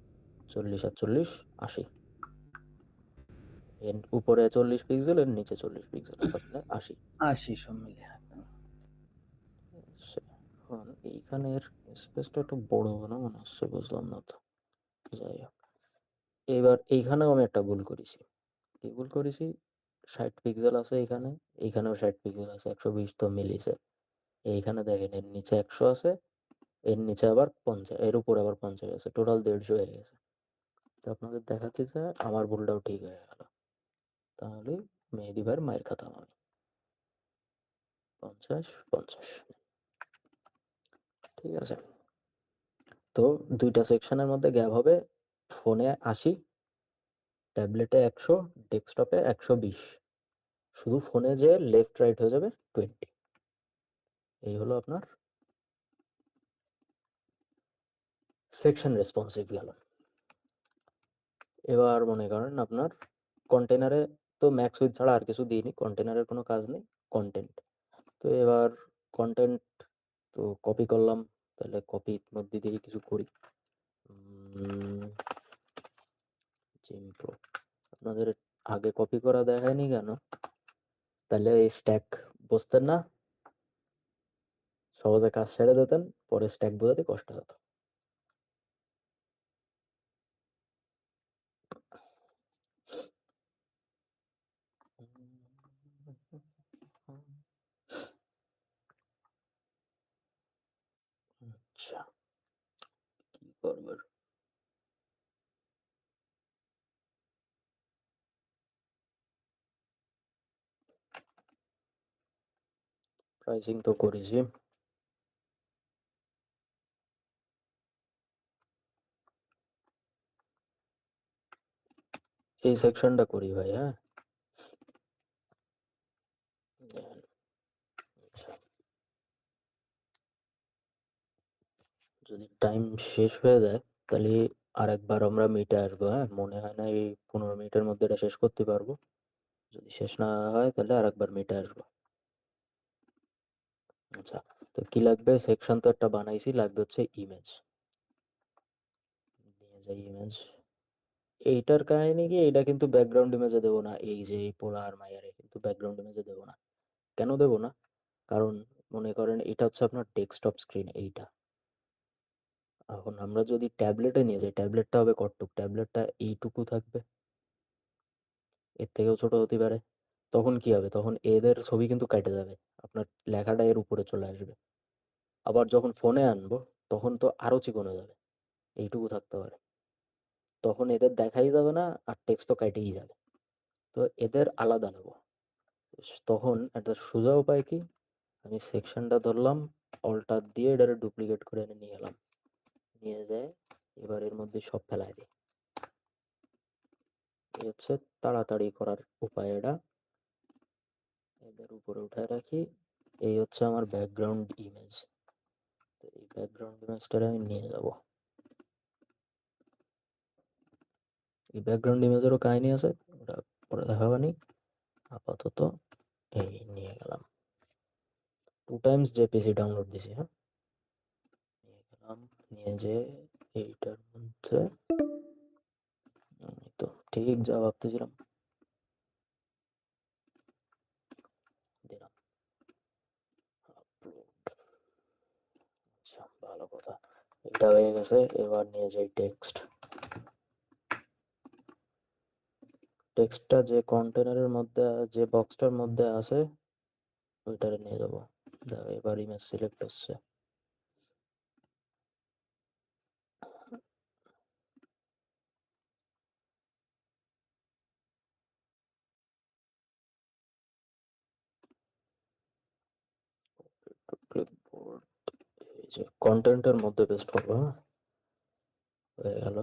40 আর 40 80, এর উপরে 40 পিক্সেল এর নিচে 40 পিক্সেল, তাহলে 80। 80 সব মিলে একদম। এখন এইখানের স্পেসটা একটু বড় হবে না মনে হচ্ছে, বুঝলাম না তো, যাই হোক। এবার এইখানেও আমি একটা ভুল করেছি, কি ভুল করেছি, 60 পিক্সেল আছে এখানে, এইখানেও 60 পিক্সেল আছে, 120 তো মিলিছে। এইখানে দেখেন এর নিচে 100 আছে, এর নিচে আবার 50, এর উপরে আবার 50 আছে, টোটাল 150 হয়ে গেছে। তো আপনাদের দেখাতে চাই আমার ভুলটাও ঠিক হয়ে গেল, তাহলে মেহেদি ভাইয়ের মায়ের খাতাম আমি 50 50, ঠিক আছে। তো দুইটা সেকশনের মধ্যে গ্যাপ হবে, ফোনে 80, ট্যাবলেটে 100, ডেস্কটপে 120, শুধু ফোনে যে লেফট রাইট হয়ে যাবে 20। এই হলো আপনার সেকশন রেসপন্সিভ গেল। এবার মনে করেন আপনার কন্টেনারে তো ম্যাক্স উইথ ছাড়া আর কিছু দিইনি, কন্টেনারের কোনো কাজ নেই, কন্টেন্ট। তো এবার কন্টেন্ট তো কপি করলাম, তাহলে কপির মধ্যে দিয়ে কিছু করি। জিমপ্রো আপনাদের আগে কপি করা দেখায়নি কেন? তাহলে এই স্ট্যাক বুঝতেন না, সহজে কাজ ছেড়ে দিতেন, পরে স্ট্যাক বোঝাতে কষ্ট হতো। আচ্ছা কি করবার, প্রাইসিং তো করেছি, এই সেকশনটা করি ভাই, হ্যাঁ। দেখেন, আচ্ছা, যদি টাইম শেষ হয়ে যায় তাহলে আরেকবার আমরা মিটে আসবো, হ্যাঁ। মনে হয় না এই 15 মিনিটের মধ্যে এটা শেষ করতে পারবো। যদি শেষ না হয় তাহলে আরেকবার মিটে আসবো। আচ্ছা, তো কি লাগবে? সেকশন তো একটা বানাইছি, লাগবে হচ্ছে ইমেজ। নিয়ে যাই ইমেজ। এইটার কাহিনী কি, এটা কিন্তু ব্যাকগ্রাউন্ড ইমেজে দেবো না। এই যে এই পোলা আর মাইয়ারে কিন্তু ব্যাকগ্রাউন্ড ইমেজে দেবো না। কেন দেবো না? কারণ মনে করেন এটা হচ্ছে আপনার ডেস্কটপ স্ক্রিন, এইটা। এখন আমরা যদি ট্যাবলেটে নিয়ে যাই, ট্যাবলেটটা হবে কতটুক? ট্যাবলেটটা এইটুকু থাকবে, এর থেকেও ছোট হতে পারে। তখন কি হবে? তখন এদের ছবি কিন্তু কেটে যাবে, আপনার লেখাটা এর উপরে চলে আসবে। আবার যখন ফোনে আনবো তখন তো আরো চিকনে যাবে, এইটুকু থাকতে পারে। তখন এদের দেখাই যাবে না, আর টেক্সট তো কেটেই যাবে। তো এদের আলাদা নেব। তখন একটা সোজা উপায় কি, আমি সেকশনটা ধরলাম, অল্টার দিয়ে এটারে ডুপ্লিকেট করে এনে নিয়ে এলাম, নিয়ে যায় এবার এর মধ্যে সব ফেলাই দিই। এই হচ্ছে তাড়াতাড়ি করার উপায় এটা। এদের উপরে উঠায় রাখি। এই হচ্ছে আমার ব্যাকগ্রাউন্ড ইমেজ। তো এই ব্যাকগ্রাউন্ড ইমেজটারে আমি নিয়ে যাব। এই ব্যাকগ্রাউন্ড ইমেজেরও কাহিনী আছে, ওটা পরে দেখাবানি। আপাতত এই নিয়ে গেলাম, 2 টাইমস জেপিজি ডাউনলোড দিছি, হ্যাঁ। নিয়ে গেলাম, নিয়ে যে এইটার মধ্যে এই তো ঠিক যা ভাবতেছিলাম দিলাম, আপলোড। আচ্ছা, ভালো কথা, এটা হয়ে গেছে। এবার নিয়ে যাই টেক্সট। টেক্সটটা যে কন্টেনারের মধ্যে, যে বক্সটার মধ্যে আছে ওইটারে নিয়ে যাবো। এবার ইমেজ সিলেক্ট হচ্ছে। ক্লিপবোর্ড, এই যে কন্টেন্টের মধ্যে পেস্ট করবো, হ্যাঁ। হয়ে গেল।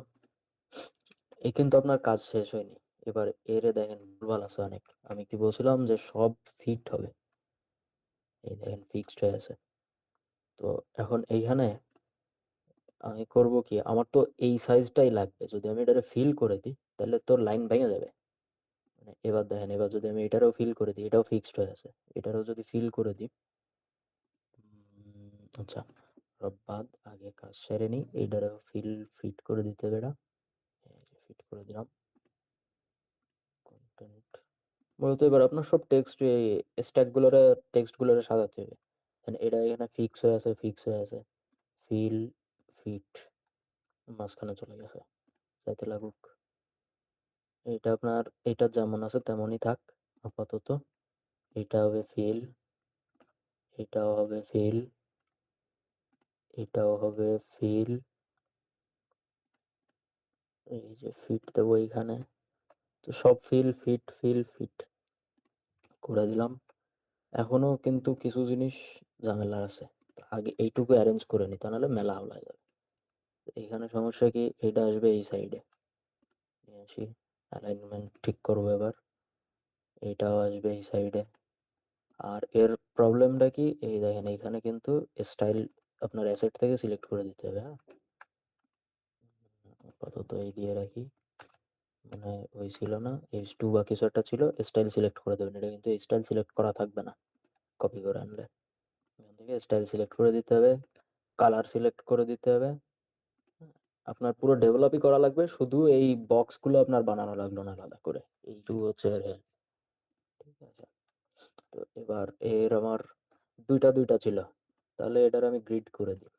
এই কিন্তু আপনার কাজ শেষ হয়নি। এবার এরে দেখেন ভুলভাল আছে অনেক। আমি কি বলছিলাম যে সব ফিট হবে, এই দেখেন ফিক্সড হয়ে আছে। তো এখন এইখানে আমি করব কি, আমার তো এই সাইজটাই লাগবে। যদি আমি এটারে ফিল করে দিই তাহলে তো লাইন ভেঙে যাবে। মানে এবার দেখেন, এবার যদি আমি এটারও ফিল করে দিই, এটাও ফিক্সড হয়ে আছে, এটারও যদি ফিল করে দিই, আচ্ছা সব বাদ, আগে কাজ সেরে নিই। এইটারও ফিট করে দিতে হবে, এটা ফিট করে দিলাম। কন্টেন্ট বলতে এবার আপনার সব টেক্সট টেক্সটগুলোরে সাজাতে হবে। এটা এখানে ফিক্স হয়ে আছে, ফিক্স হয়ে আছে, ফিল ফিট মাঝখানে চলে গেছে, যাইতে লাগুক। এটা আপনার, এটা যেমন আছে তেমনই থাক আপাতত। এটা হবে ফিল, এটাও হবে ফিল, এটাও হবে ফিল। এই যে ফিট দেবো এইখানে, তো সব ফিল ফিট করে দিলাম। এখনো কিন্তু কিছু জিনিস ঝামেলার আছে, আগে এইটুকু অ্যারেঞ্জ করে নি, তা নাহলে মেলা হয়ে যাবে। এইখানে সমস্যা কি, এটা আসবে এই সাইডে, নিয়ে আসি, অ্যালাইনমেন্ট ঠিক করবো এবার। এইটাও আসবে এই সাইডে। আর এর প্রবলেমটা কি, এই দেখেন এইখানে কিন্তু স্টাইল আপনার অ্যাসেট থেকে সিলেক্ট করে দিতে হবে, হ্যাঁ। আপাতত এই দিয়ে রাখি, মানে ওই ছিল না H2 বা কিছু একটা ছিল, স্টাইল সিলেক্ট করে দেবেন। এটা কিন্তু স্টাইল সিলেক্ট করা থাকবে না কপি করে আনলে। এখান থেকে স্টাইল সিলেক্ট করে দিতে হবে, কালার সিলেক্ট করে দিতে হবে। আপনার পুরো ডেভেলপই করা লাগবে, শুধু এই বক্সগুলো আপনার বানানো লাগলো না আলাদা করে। এইটুকু হচ্ছে এর help, ঠিক আছে। তো এবার এর আমার দুইটা ছিল, তাহলে এটার আমি গ্রিড করে দিই।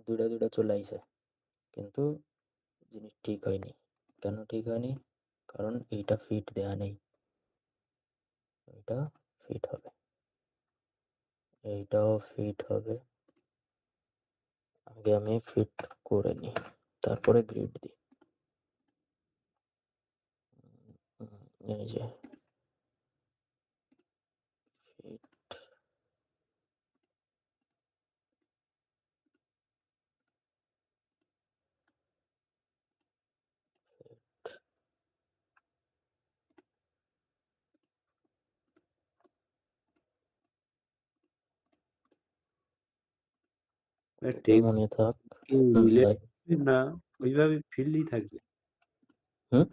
দুইটা চলে আইছে, কিন্তু জিনিস ঠিক হয়নি। কেন ঠিক হয়নি? কারণ এইটা ফিট দেয়া নেই, এটা ফিট হবে, এইটাও ফিট হবে। আগে আমি ফিট করে নিই, তারপরে গ্রিড দিই। এই যে ফিট, এটা টেক্সট মনে থাক। কি ভাই রিলেটেড না, ওইভাবে ফিল্ডই থাকবে হুম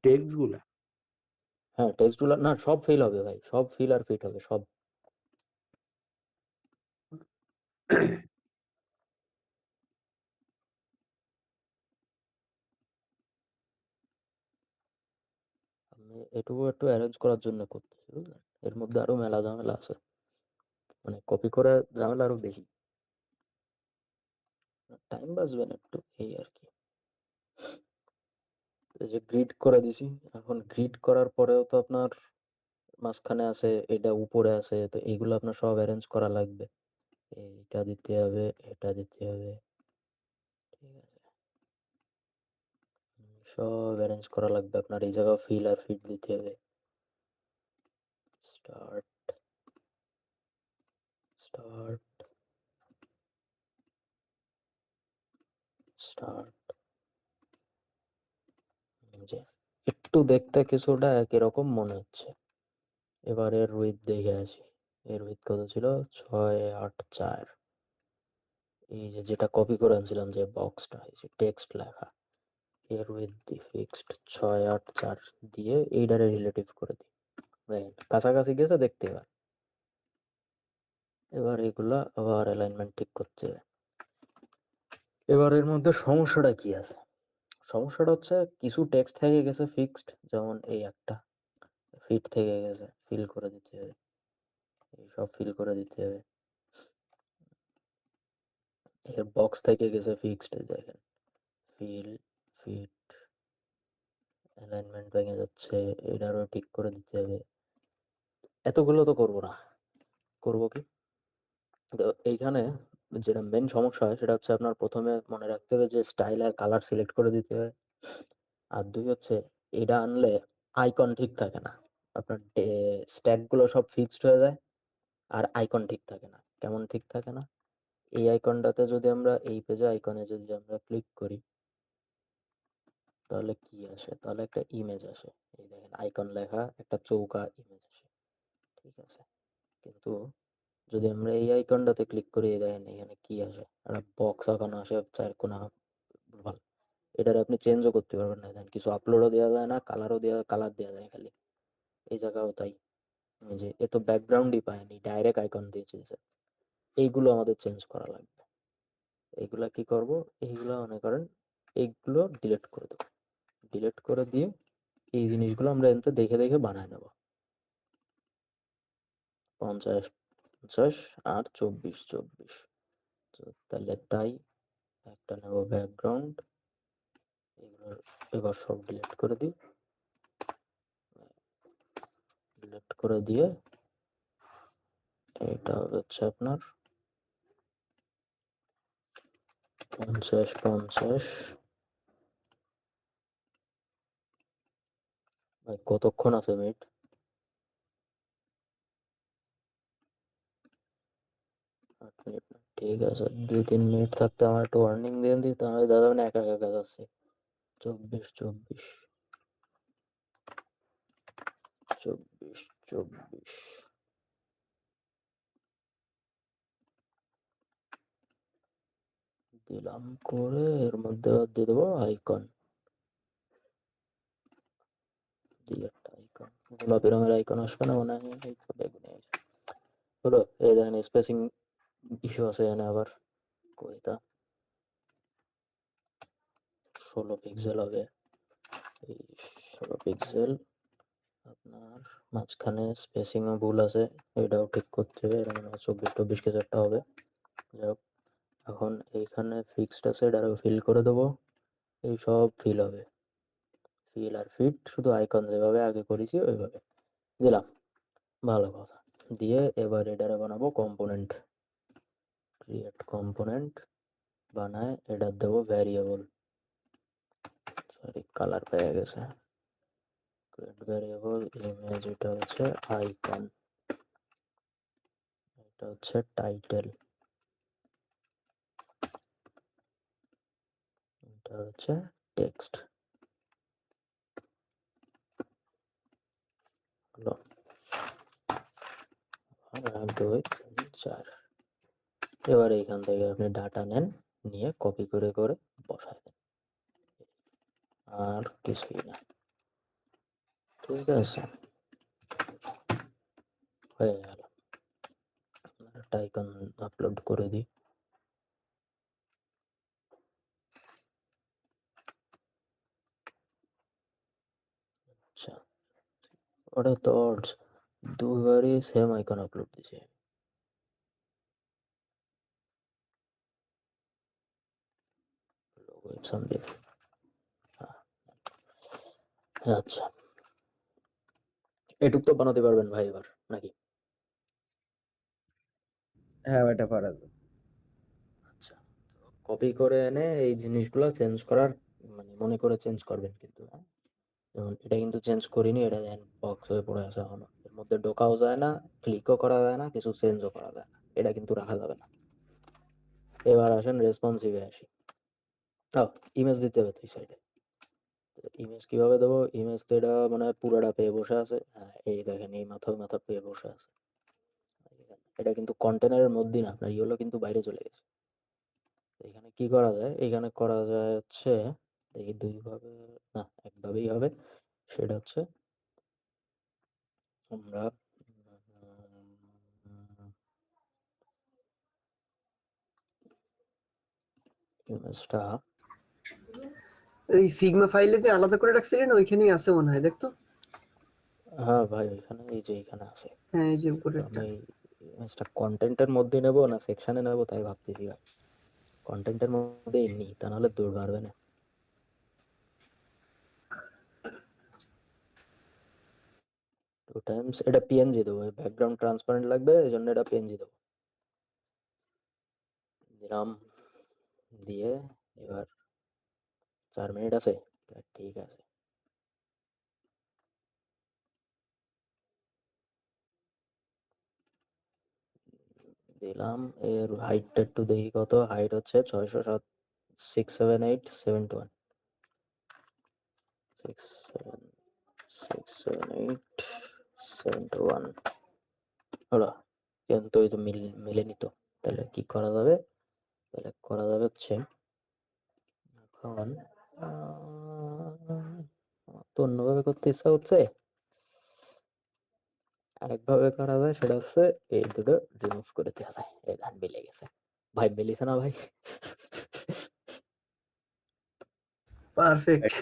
টেক্সট গুলা। হ্যাঁ টেক্সটগুলো না সব ফিল হবে ভাই, সব ফিল আর ফিট হবে সব। আমি এটুকু একটু অ্যারেঞ্জ করার জন্য করতেছি বুঝলেন, এর মধ্যে আরো মেলা ঝামেলা আছে, মানে কপি করে ঝামেলা আরো বেশি, টাইম বাঁচবে না একটু এই আর কি। এই যে গ্রিড করে দিছি, এখন গ্রিড করার পরেও তো আপনার মাঝখানে আছে, এটা উপরে আছে, তো এইগুলো আপনার সব অ্যারেঞ্জ করা লাগবে, এইটা দিতে হবে, এটা দিতে হবে, ঠিক আছে, সব অ্যারেঞ্জ করা লাগবে আপনার, এই জায়গায় ফিল আর ফিট দিতে হবে। স্টার্ট স্টার্ট স্টার্ট, যে একটু দেখতে কিছুটা একই রকম মনে হচ্ছে। এবারে রুইত দেখে আসি, এর উইথ কত ছিল, 684। এই যে যেটা কপি করে আনছিলাম যে বক্সটা, এই যে টেক্সট লেখা, এর উইথ দি ফিক্সড 684 দিয়ে এইটারে রিলেটিভ করে দিই, দেখেন কাছাকাছি গেছে দেখতে এবার। এবার এগুলা আবার অ্যালাইনমেন্ট ঠিক করতে হবে। এবার এর মধ্যে সমস্যাটা কি আছে, সমস্যাটা হচ্ছে কিছু টেক্সট থেকে গেছে ফিক্সড, যেমন এই একটা ফিট থেকে গেছে, ফিল করে দিতে হবে, এই সব ফিল করে দিতে হবে। এর বক্স থেকে গেছে ফিক্সড, দেখেন ফিল ফিট, অ্যালাইনমেন্ট ভেঙে যাচ্ছে, এটারও ঠিক করে দিতে হবে। এতগুলো তো করবো না, করবো কি, তো এইখানে যেটা মেন সমস্যা হয় সেটা হচ্ছে আপনার প্রথমে মনে রাখতে হবে যে স্টাইল আর কালার সিলেক্ট করে দিতে হবে, আর দুই হচ্ছে এটা আনলে আইকন ঠিক থাকে না, আপনার স্ট্যাকগুলো সব ফিক্সড হয়ে যায়, আর আইকন ঠিক থাকে না। কেমন ঠিক থাকে না, এই আইকনটাতে যদি আমরা, এই পেজে আইকনে যদি আমরা ক্লিক করি তাহলে কি আসে, তাহলে একটা ইমেজ আসে, এই দেখেন আইকন লেখা একটা চৌকা ইমেজ আসে, ঠিক আছে। কিন্তু যদি আমরা এই আইকনটাতে ক্লিক করি, এই দেখেন এখানে কি আসে, একটা বক্স আঁকানো আসে, চার কোনা ভুলভাল, এটার আপনি চেঞ্জও করতে পারবেন না, দেখেন কিছু আপলোডও দেওয়া যায় না, কালারও দেওয়া, কালার দেওয়া যায় খালি, এই জায়গাও তাই, এই যে এ তো ব্যাকগ্রাউন্ডই পায়নি, ডাইরেক্ট আইকন দিয়ে চলছে। এইগুলো আমাদের চেঞ্জ করা লাগবে। এইগুলা কি করব, এইগুলা মনে করেন এইগুলো ডিলিট করে দেবো, ডিলিট করে দিয়ে এই জিনিসগুলো আমরা এতে দেখে দেখে বানায় নেব। 50 50 আর 24 24, তো তাহলে তাই একটা নেব ব্যাকগ্রাউন্ড, এগুলো এবার সব ডিলিট করে দিই, ডিলিট করে দিয়ে এটা হচ্ছে আপনার 50 50। ভাই কতক্ষণ আছে মিনিট, 8 মিনিট না, ঠিক আছে 2-3 মিনিট থাকতে আমার একটু ওয়ার্নিং দিয়ে দিই, তাহলে দাদা মানে একা একা কাজ আছে। 24 24 24 24 দিলাম করে, এর মধ্যে আবার দিয়ে দেবো আইকন, দিয়ে একটা আইকন, গোলাপি রঙের আইকন আসবে না মনে হয়, বেগুনি আসবে। হলো, এই দেখেন স্পেসিং ইস্যু আছে এখানে আবার, কয়টা 16 পিক্সেল হবে, এই 16 পিক্সেল, আপনার মাঝখানে স্পেসিংও ভুল আছে, এটাও ঠিক করতে হবে, এর মানে 24-24 কিছু একটা হবে। যাই হোক, এখন এইখানে ফিক্সড আছে, এটারও ফিল করে দেবো, এই সব ফিল হবে, ফিল আর ফিট, শুধু আইকন যেভাবে আগে করেছি ওইভাবে দিলাম, ভালো কথা। দিয়ে এবার এটারে বানাবো কম্পোনেন্ট, ক্রিয়েট কম্পোনেন্ট বানায় এটা দেবো ভ্যারিয়েবল, সরি কালার পেয়ে গেছে, ক্রিয়েট ভ্যারিয়েবল ইমেজ, এটা হচ্ছে আইকন, এটা হচ্ছে টাইটেল, এটা হচ্ছে টেক্সট, হলো 1 2 3 4, এবার এইখান থেকে আপনি ডাটা নেন, নিয়ে কপি করে করে বসায় দেন, আর কিছুই না। ঠিক আছে, হয়ে গেল। একটা আইকন আপলোড করে দিই। আচ্ছা, ওটা তো দুবারই সেম আইকন আপলোড দিছে। আচ্ছা, এটুক তো বানাতে পারবেন ভাই এবার নাকি? হ্যাঁ এটা পারা যায়। আচ্ছা, কপি করে এনে এই জিনিসগুলো চেঞ্জ করার মানে মনে করে চেঞ্জ করবেন কিন্তু, হ্যাঁ? যেমন এটা কিন্তু চেঞ্জ করিনি, এটা দেখেন বক্স হয়ে পড়ে আছে এখনো, এর মধ্যে ঢোকাও যায় না, ক্লিকও করা যায় না, কিছু চেঞ্জও করা যায় না, এটা কিন্তু রাখা যাবে না। এবার আসেন রেসপন্সিভে আসি। ইমেজ দিতে হবে তুই সাইডে। ইমেজ কিভাবে দেবো? ইমেজ তো এটা মানে পুরোটা পেয়ে বসে আছে। হ্যাঁ, এই দেখেন এই মাথা পেয়ে বসে আছে। এটা কিন্তু কন্টেনারের মধ্যে না, আপনার ইয়েলো কিন্তু বাইরে চলে গেছে। এখানে কি করা যায়? এখানে করা যায় হচ্ছে, দেখি দুইভাবে না একভাবেই হবে। সেটা হচ্ছে আমরা ইমেজটা, এই ফিগমা ফাইলে যে আলাদা করে রাখছিলি না ওইখানেই আছে মনে হয়, দেখতো। হ্যাঁ ভাই ওইখানে এই যে এখানে আছে। হ্যাঁ এই যে তো উপরেরটা। আমি ইমেজটা কন্টেন্টের মধ্যে নেবো না সেকশনে নেবো তাই ভাবতেছি ভাই। কন্টেন্টের মধ্যেই নিই, তা নাহলে দৌড় মারবে না। টু টাইমস এটা পিএনজি দেবো, ব্যাকগ্রাউন্ড ট্রান্সপারেন্ট লাগবে, এই জন্য এটা পিএনজি দেবো। দিলাম, দিয়ে এবার 4 মিনিট আছে, তা ঠিক আছে। দিলাম, এর হাইটটা একটু দেখি কত। হাইট হচ্ছে 607 678 721 67678 721 হলো। কিন্তু এই তো মিলেনি তো, তাহলে কি করা যাবে? তাহলে করা যাবে হচ্ছে এখন তো অন্যভাবে করতে ইচ্ছা হচ্ছে, আরেকভাবে করা যায়, সেটা হচ্ছে এই দুটো রিমুভ করে দেওয়া যায়। এই ধান মিলে গেছে ভাই, মিলিছে না ভাই? পারফেক্ট।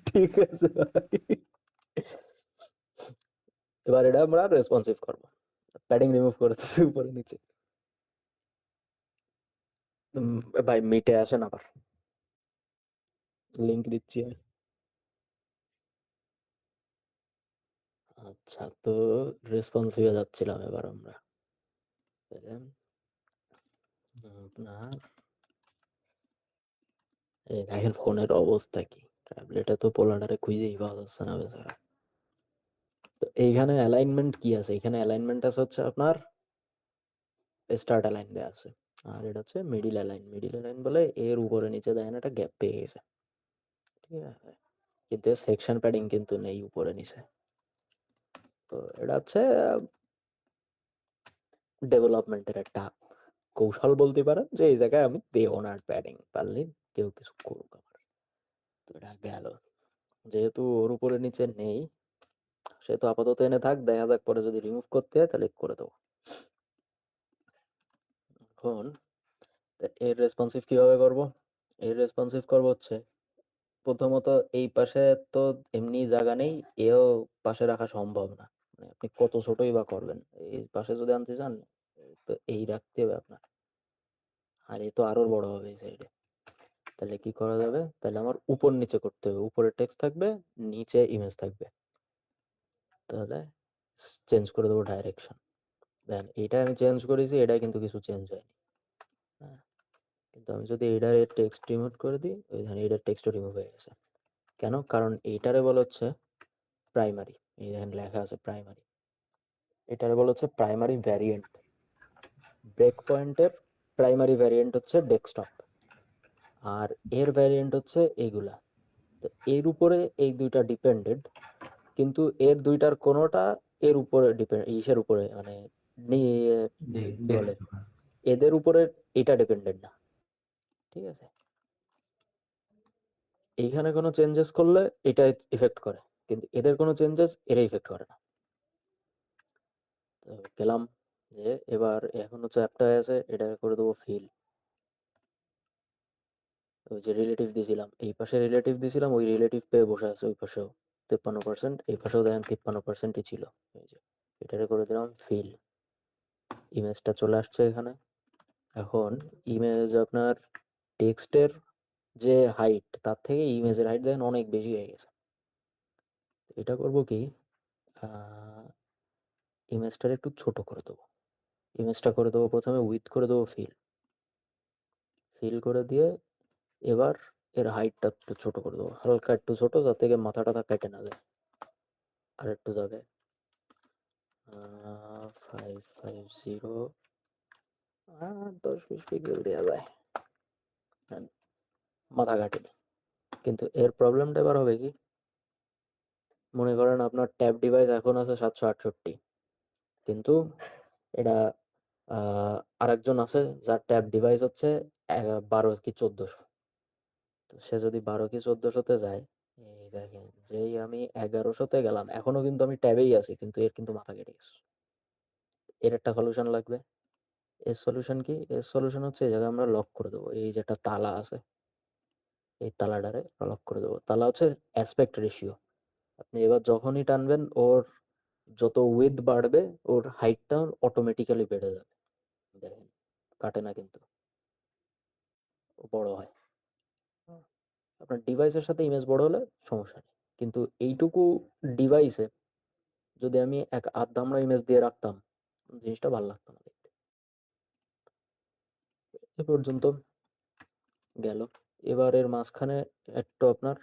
ঠিক আছে ভাই, এবার এটা আমরা রেসপন্সিভ করবো। প্যাডিং রিমুভ করতেছি উপরে নিচে। ভাই মিটে আসেন, আবার লিংক দিচ্ছি আমি। আচ্ছা, তো রেসপন্সিভে যাচ্ছিলাম এবার আমরা। আপনার এই দেখেন ফোনের অবস্থা কি, ট্যাবলেটে তো পোলাটারে খুঁজেই পাওয়া যাচ্ছে না বেচারা। তো এইখানে অ্যালাইনমেন্ট কি আছে? এখানে অ্যালাইনমেন্ট আছে হচ্ছে আপনার স্টার্ট অ্যালাইন দেওয়া আছে, আর এটা হচ্ছে মিডিল অ্যালাইন। মিডিল অ্যালাইন বলে এর উপরে নিচে দেখেন একটা গ্যাপ পেয়ে গেছে, ঠিক আছে? কিন্তু সেকশন প্যাডিং কিন্তু নেই উপরে নিচে। তো এটা হচ্ছে ডেভেলপমেন্টের একটা কৌশল বলতে পারেন, যে এই জায়গায় আমি দেবো না প্যাডিং, পারলে কেউ কিছু করুক আমার। তো এটা গেল, যেহেতু ওর উপরে নিচে নেই, সে তো আপাতত এনে থাক, দেখা যাক পরে যদি রিমুভ করতে হয় তাহলে করে দেবো। এখন এর রেসপন্সিভ কিভাবে করব? এর রেসপন্সিভ করবো হচ্ছে, প্রথমত এই পাশে তো এমনি জায়গা নেই, এও পাশে রাখা সম্ভব না, মানে আপনি কত ছোটই বা করবেন। এই পাশে যদি আনতে চান তো এই রাখতে হবে আপনার, আর এ তো আরো বড় হবে এই সাইডে। তাহলে কি করা যাবে? তাহলে আমার উপর নিচে করতে হবে, উপরে টেক্সট থাকবে, নিচে ইমেজ থাকবে। তাহলে চেঞ্জ করে দেবো ডাইরেকশন। দেন এইটা আমি চেঞ্জ করেছি, এটা কিন্তু কিছু চেঞ্জ হয়নি, হ্যাঁ। কিন্তু আমি যদি এইটার টেক্সট রিমুভ করে দিই, ওই ধরেন এইটার টেক্সটও রিমুভ হয়ে গেছে। কেন? কারণ এইটারে বলা হচ্ছে প্রাইমারি, এই দেখেন লেখা আছে প্রাইমারি। এটারে বলা হচ্ছে প্রাইমারি ভ্যারিয়েন্ট। ব্রেক পয়েন্টের প্রাইমারি ভ্যারিয়েন্ট হচ্ছে ডেস্কটপ, আর এর ভ্যারিয়েন্ট হচ্ছে এইগুলা। তো এর উপরে এই দুইটা ডিপেন্ডেড, কিন্তু এর দুইটার কোনোটা এর উপরে ডিপেন্ড, ইসের উপরে মানে কি বলে, এদের উপরে এটা ডিপেন্ডেন্ট না, ঠিক আছে? এইখানে কোনো চেঞ্জেস করলে এটা ইফেক্ট করে, কিন্তু এদের কোনো চেঞ্জেস এরা ইফেক্ট করে না। তো গেলাম যে এবার এখন হচ্ছে অ্যাপটা আছে, এটা করে দেবো ফিল। ওই যে রিলেটিভ দিয়েছিলাম, এই পাশে রিলেটিভ দিয়েছিলাম, ওই রিলেটিভ পেয়ে বসে আছে ওই পাশেও 53%, এই পাশেও দেখেন 53%ই ছিল। এই যে এটারে করে দিলাম ফিল, ইমেজটা চলে আসছে এখানে। এখন ইমেজ আপনার টেক্সটের যে হাইট তার থেকে ইমেজের হাইট দেখেন অনেক বেশি হয়ে গেছে। এটা করব কি, ইমেজটার একটু ছোট করে দেবো। ইমেজটা করে দেবো প্রথমে উইথ করে দেবো ফিল করে দিয়ে এবার এর হাইটটা একটু ছোট করে দেবো, হালকা একটু ছোট, যাতে থেকে মাথাটা কেটে না যায়। আর একটু যাবে 550, 10-20 পিক্সেল দেওয়া যায়, মাথা কাটেনি। কিন্তু এর প্রবলেমটা এবার হবে কি, মনে করেন আপনার ট্যাব ডিভাইস এখন আছে 768, কিন্তু এটা আরেকজন আছে যার ট্যাব ডিভাইস হচ্ছে 12 কি 1400। তো সে যদি 12 কি 1400-তে যায়, এই দেখেন যেই আমি 1100-তে গেলাম, এখনো কিন্তু আমি ট্যাবেই আছি, কিন্তু এর কিন্তু মাথা কেটে গেছে। এর একটা সলিউশন লাগবে। এর সলিউশন কি? এর সলিউশন হচ্ছে এই জায়গায় আমরা লক করে দেবো, এই যে একটা তালা আছে, এই তালাটারে লক করে দেবো। তালা হচ্ছে অ্যাসপেক্ট রেশিও। আপনি এবার যখনই টানবেন ওর যত উইথ বাড়বে ওর হাইটটা অটোমেটিক্যালি বেড়ে যাবে। দেখেন কাটে না, কিন্তু বড় হয়। আপনার ডিভাইসের সাথে ইমেজ বড় হলে সমস্যা নেই, কিন্তু এইটুকু ডিভাইসে যদি আমি এক আধ-দামড়া ইমেজ দিয়ে রাখতাম, জিনিসটা ভালো লাগতো না দেখতে। এ পর্যন্ত গেল। এবার এর মাঝখানে একটু আপনার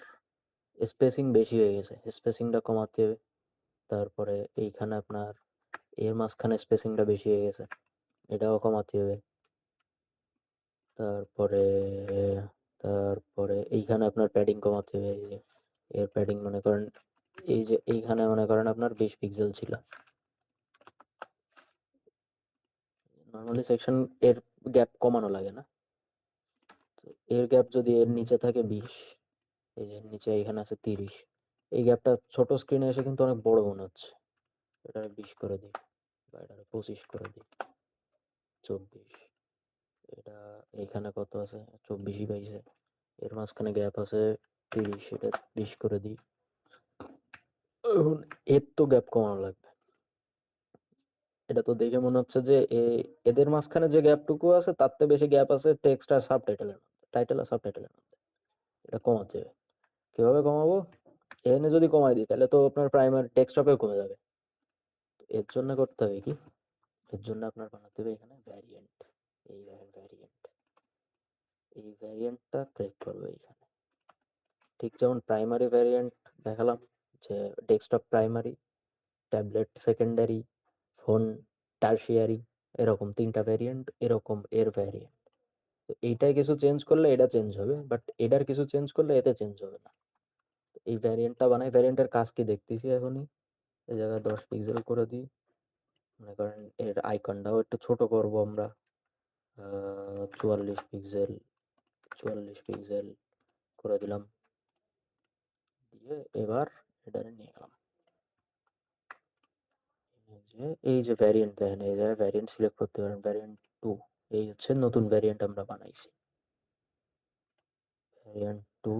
স্পেসিং বেশি হয়ে গেছে, স্পেসিংটা কমাতে হবে। তারপরে এইখানে আপনার এর মাঝখানে স্পেসিংটা বেশি হয়ে গেছে, এটাও কমাতে হবে। তারপরে তারপরে এইখানে আপনার প্যাডিং কমাতে হবে। এই যে এর প্যাডিং মনে করেন, এই যে এইখানে মনে করেন আপনার 20 পিক্সেল ছিল। নর্মালি সেকশন এর গ্যাপ কমানো লাগে না, তো এর গ্যাপ যদি এর নিচে থাকে 20, এই যে নিচে এখানে আছে 30, এই গ্যাপটা ছোট স্ক্রিনে এসে কিন্তু অনেক বড় মনে হচ্ছে। এটা 20 করে দিই, বা এটা 25 করে দিই, 24। এটা এইখানে কত আছে? 24ই পাইছে। এর মাঝখানে গ্যাপ আছে 30, এটা 20 করে দিই। এখন এর তো গ্যাপ কমানো লাগবে। এটা তো দেখে মনে হচ্ছে যে এদের মাঝখানে যে গ্যাপটুকু আছে তার থেকে বেশি গ্যাপ আছে টেক্সট আর সাবটাইটেলের মধ্যে, টাইটেল আর সাবটাইটেলের মধ্যে। এটা কমাতে হবে। কিভাবে কমাবো? এখানে যদি কমাই দিই তাহলে তো আপনার প্রাইমারি ডেস্কটপেও কমে যাবে। তো এর জন্য করতে হবে কি, এর জন্য আপনার বানাতে হবে এখানে ভ্যারিয়েন্ট। এই দেখেন ভ্যারিয়েন্ট, এই ভ্যারিয়েন্টটা ক্লিক করবো এইখানে। ঠিক যেমন প্রাইমারি ভ্যারিয়েন্ট দেখালাম, যে desktop primary, tablet secondary, phone tertiary, এরকম 3টা ভ্যারিয়েন্ট, এরকম এর ভ্যারিয়েন্ট। তো এইটাই কিছু চেঞ্জ করলে এটা চেঞ্জ হবে, বাট এটার কিছু চেঞ্জ করলে এতে চেঞ্জ হবে না। তো এই ভ্যারিয়েন্টটা বানাই, ভ্যারিয়েন্টের কাজ কি দেখতেছি এখনই। এই জায়গায় 10 পিক্সেল করে দিই। মনে করেন এর আইকনটাও একটু ছোট করব আমরা, 44 পিক্সেল, 44 পিক্সেল করে দিলাম। দিয়ে এবার এটারে নিয়ে গেলাম, এই যে ভ্যারিয়েন্ট দেখেন, এই জায়গায় ভ্যারিয়েন্ট সিলেক্ট করতে পারেন, ভ্যারিয়েন্ট 2। এই হচ্ছে নতুন ভ্যারিয়েন্ট আমরা বানাইছি, ভ্যারিয়েন্ট 2,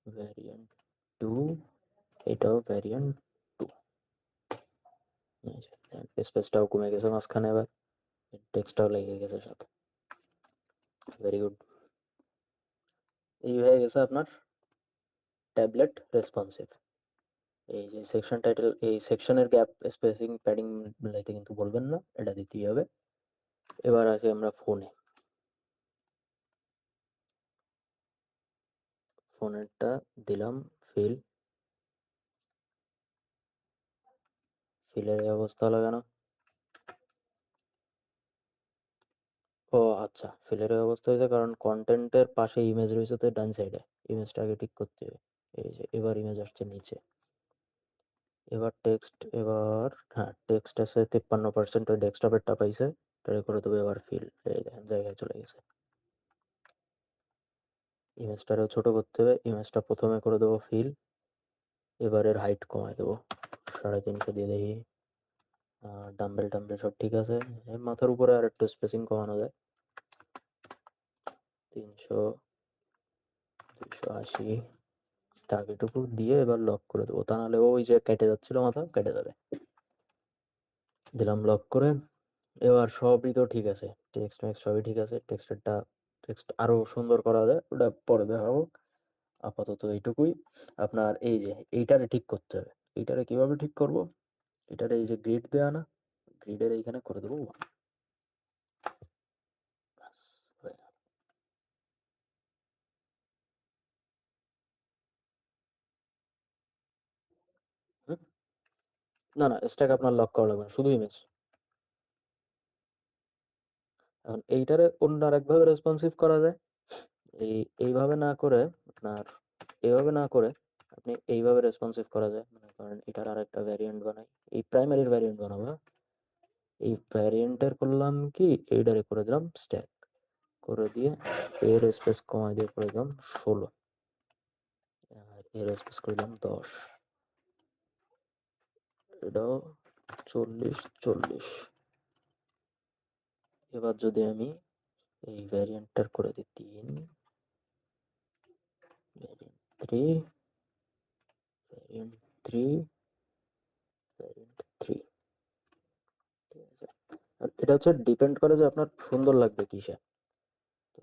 ভ্যারিয়েন্ট 2, এটাও ভ্যারিয়েন্ট 2। স্পেসটাও কমে গেছে মাঝখানে, এবার টেক্সটটাও লেগে গেছে সাথে। Very good. এই হয়ে গেছে আপনার ট্যাবলেট রেসপন্সিভ। এই যে সেকশন টাইটেল, এই সেকশনের গ্যাপ স্পেসিং প্যাডিং মিলাইতে কিন্তু বলবেন না, এটা দিতেই হবে। এবার আসি আমরা ফোনে, ফোনেরটা দিলাম ফিল। ফিলের এই অবস্থা হলো কেন? ও আচ্ছা, ফিলের এই অবস্থা হয়েছে কারণ কন্টেন্টের পাশে ইমেজ রয়েছে, তো ডান সাইডে ইমেজটা আগে ঠিক করতে হবে। এই যে এবার ইমেজ আসছে নিচে, এবার টেক্সট, এবার হ্যাঁ টেক্সট আছে 53%, ওই ডেস্কটপেরটা পাইছে এটারে করে দেবো এবার ফিল, এই দেখেন জায়গায় চলে গেছে। ইমেজটারেও ছোট করতে হবে, ইমেজটা প্রথমে করে দেবো ফিল, এবারের হাইট কমায় দেবো 3.5 দিয়ে দেখি। ডাম্বেল টাম্বেল সব ঠিক আছে, এই মাথার উপরে আর একটু স্পেসিং কমানো যায়, 300 280 তাক এটুকু দিয়ে এবার লক করে দেবো, তা নাহলে ওই যে কেটে যাচ্ছিল মাথা কেটে যাবে। দিলাম লক করে, এবার সবই তো ঠিক আছে, টেক্সট ম্যাক্স সবই ঠিক আছে। টেক্সট আরো সুন্দর করা যায়, ওটা পরে দেখাবো। আপাতত এইটুকুই। আপনার এই যে এইটারে ঠিক করতে হবে, এইটারে কিভাবে ঠিক করব, এটারে এই যে গ্রিড দেয়া না, গ্রিডের এইখানে করে দেবো 1, ব্যাস হয়ে গেল। হুম? না না, স্ট্যাক আপনার লক করা লাগবে না, শুধু ইমেজ। এখন এইটারে অন্য আরেকভাবে রেসপন্সিভ করা যায়, এইভাবে না করে আপনার এইভাবে না করে আপনি এইভাবে রেসপন্সিভ করা যায়। মনে করেন এটার আরেকটা ভ্যারিয়েন্ট বানাই, এই প্রাইমারির ভ্যারিয়েন্ট বানাবো, হ্যাঁ? এই ভ্যারিয়েন্টের করলাম কি, এইটারে করে দিলাম স্ট্যাক করে দিয়ে এর স্পেস কমাই দিয়ে করে দিলাম 16, আর এর স্পেস করে দিলাম 10, এটাও 40 এবার যদি আমি এই ভ্যারিয়েন্টটার করে দিই 3, ভ্যারিয়েন্ট 3, ভ্যারিয়েন্ট 3, ভ্যারিয়েন্ট 3, ঠিক আছে। আর এটা হচ্ছে ডিপেন্ড করে যে আপনার সুন্দর লাগবে কিসে। তো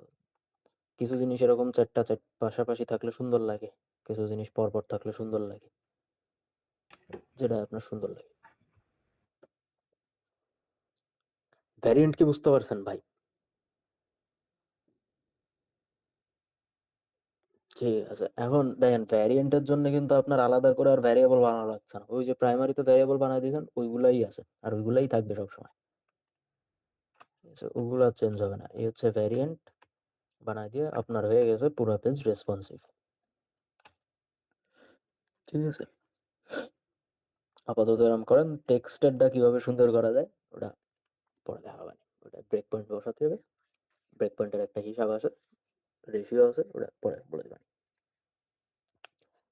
কিছু জিনিস এরকম চারটা পাশাপাশি থাকলে সুন্দর লাগে, কিছু জিনিস পরপর থাকলে সুন্দর লাগে, যেটা আপনার সুন্দর লাগে। ভ্যারিয়েন্ট কি বুঝতে পারছেন ভাই? ঠিক আছে, এখন দেখেন ভ্যারিয়েন্টের জন্য কিন্তু আপনার আলাদা করে আর ভ্যারিয়েবল বানানো লাগছে না, ওই যে প্রাইমারিতে ভ্যারিয়েবল বানাই দিয়েছেন ওইগুলাই আছে আর ওইগুলাই থাকবে সবসময়, ঠিক আছে, ওগুলো চেঞ্জ হবে না। এই হচ্ছে ভ্যারিয়েন্ট বানাই দিয়ে আপনার হয়ে গেছে পুরো পেজ রেসপন্সিভ, ঠিক আছে। আপাতত এরকম করেন, টেক্সটারটা কিভাবে সুন্দর করা যায় ওটা পরে দেখা হবে, ওটা ব্রেক পয়েন্ট বসাতে হবে, ব্রেক পয়েন্টের একটা হিসাব আছে, রেশিও আছে, ওটা পরে বলে দেবেন।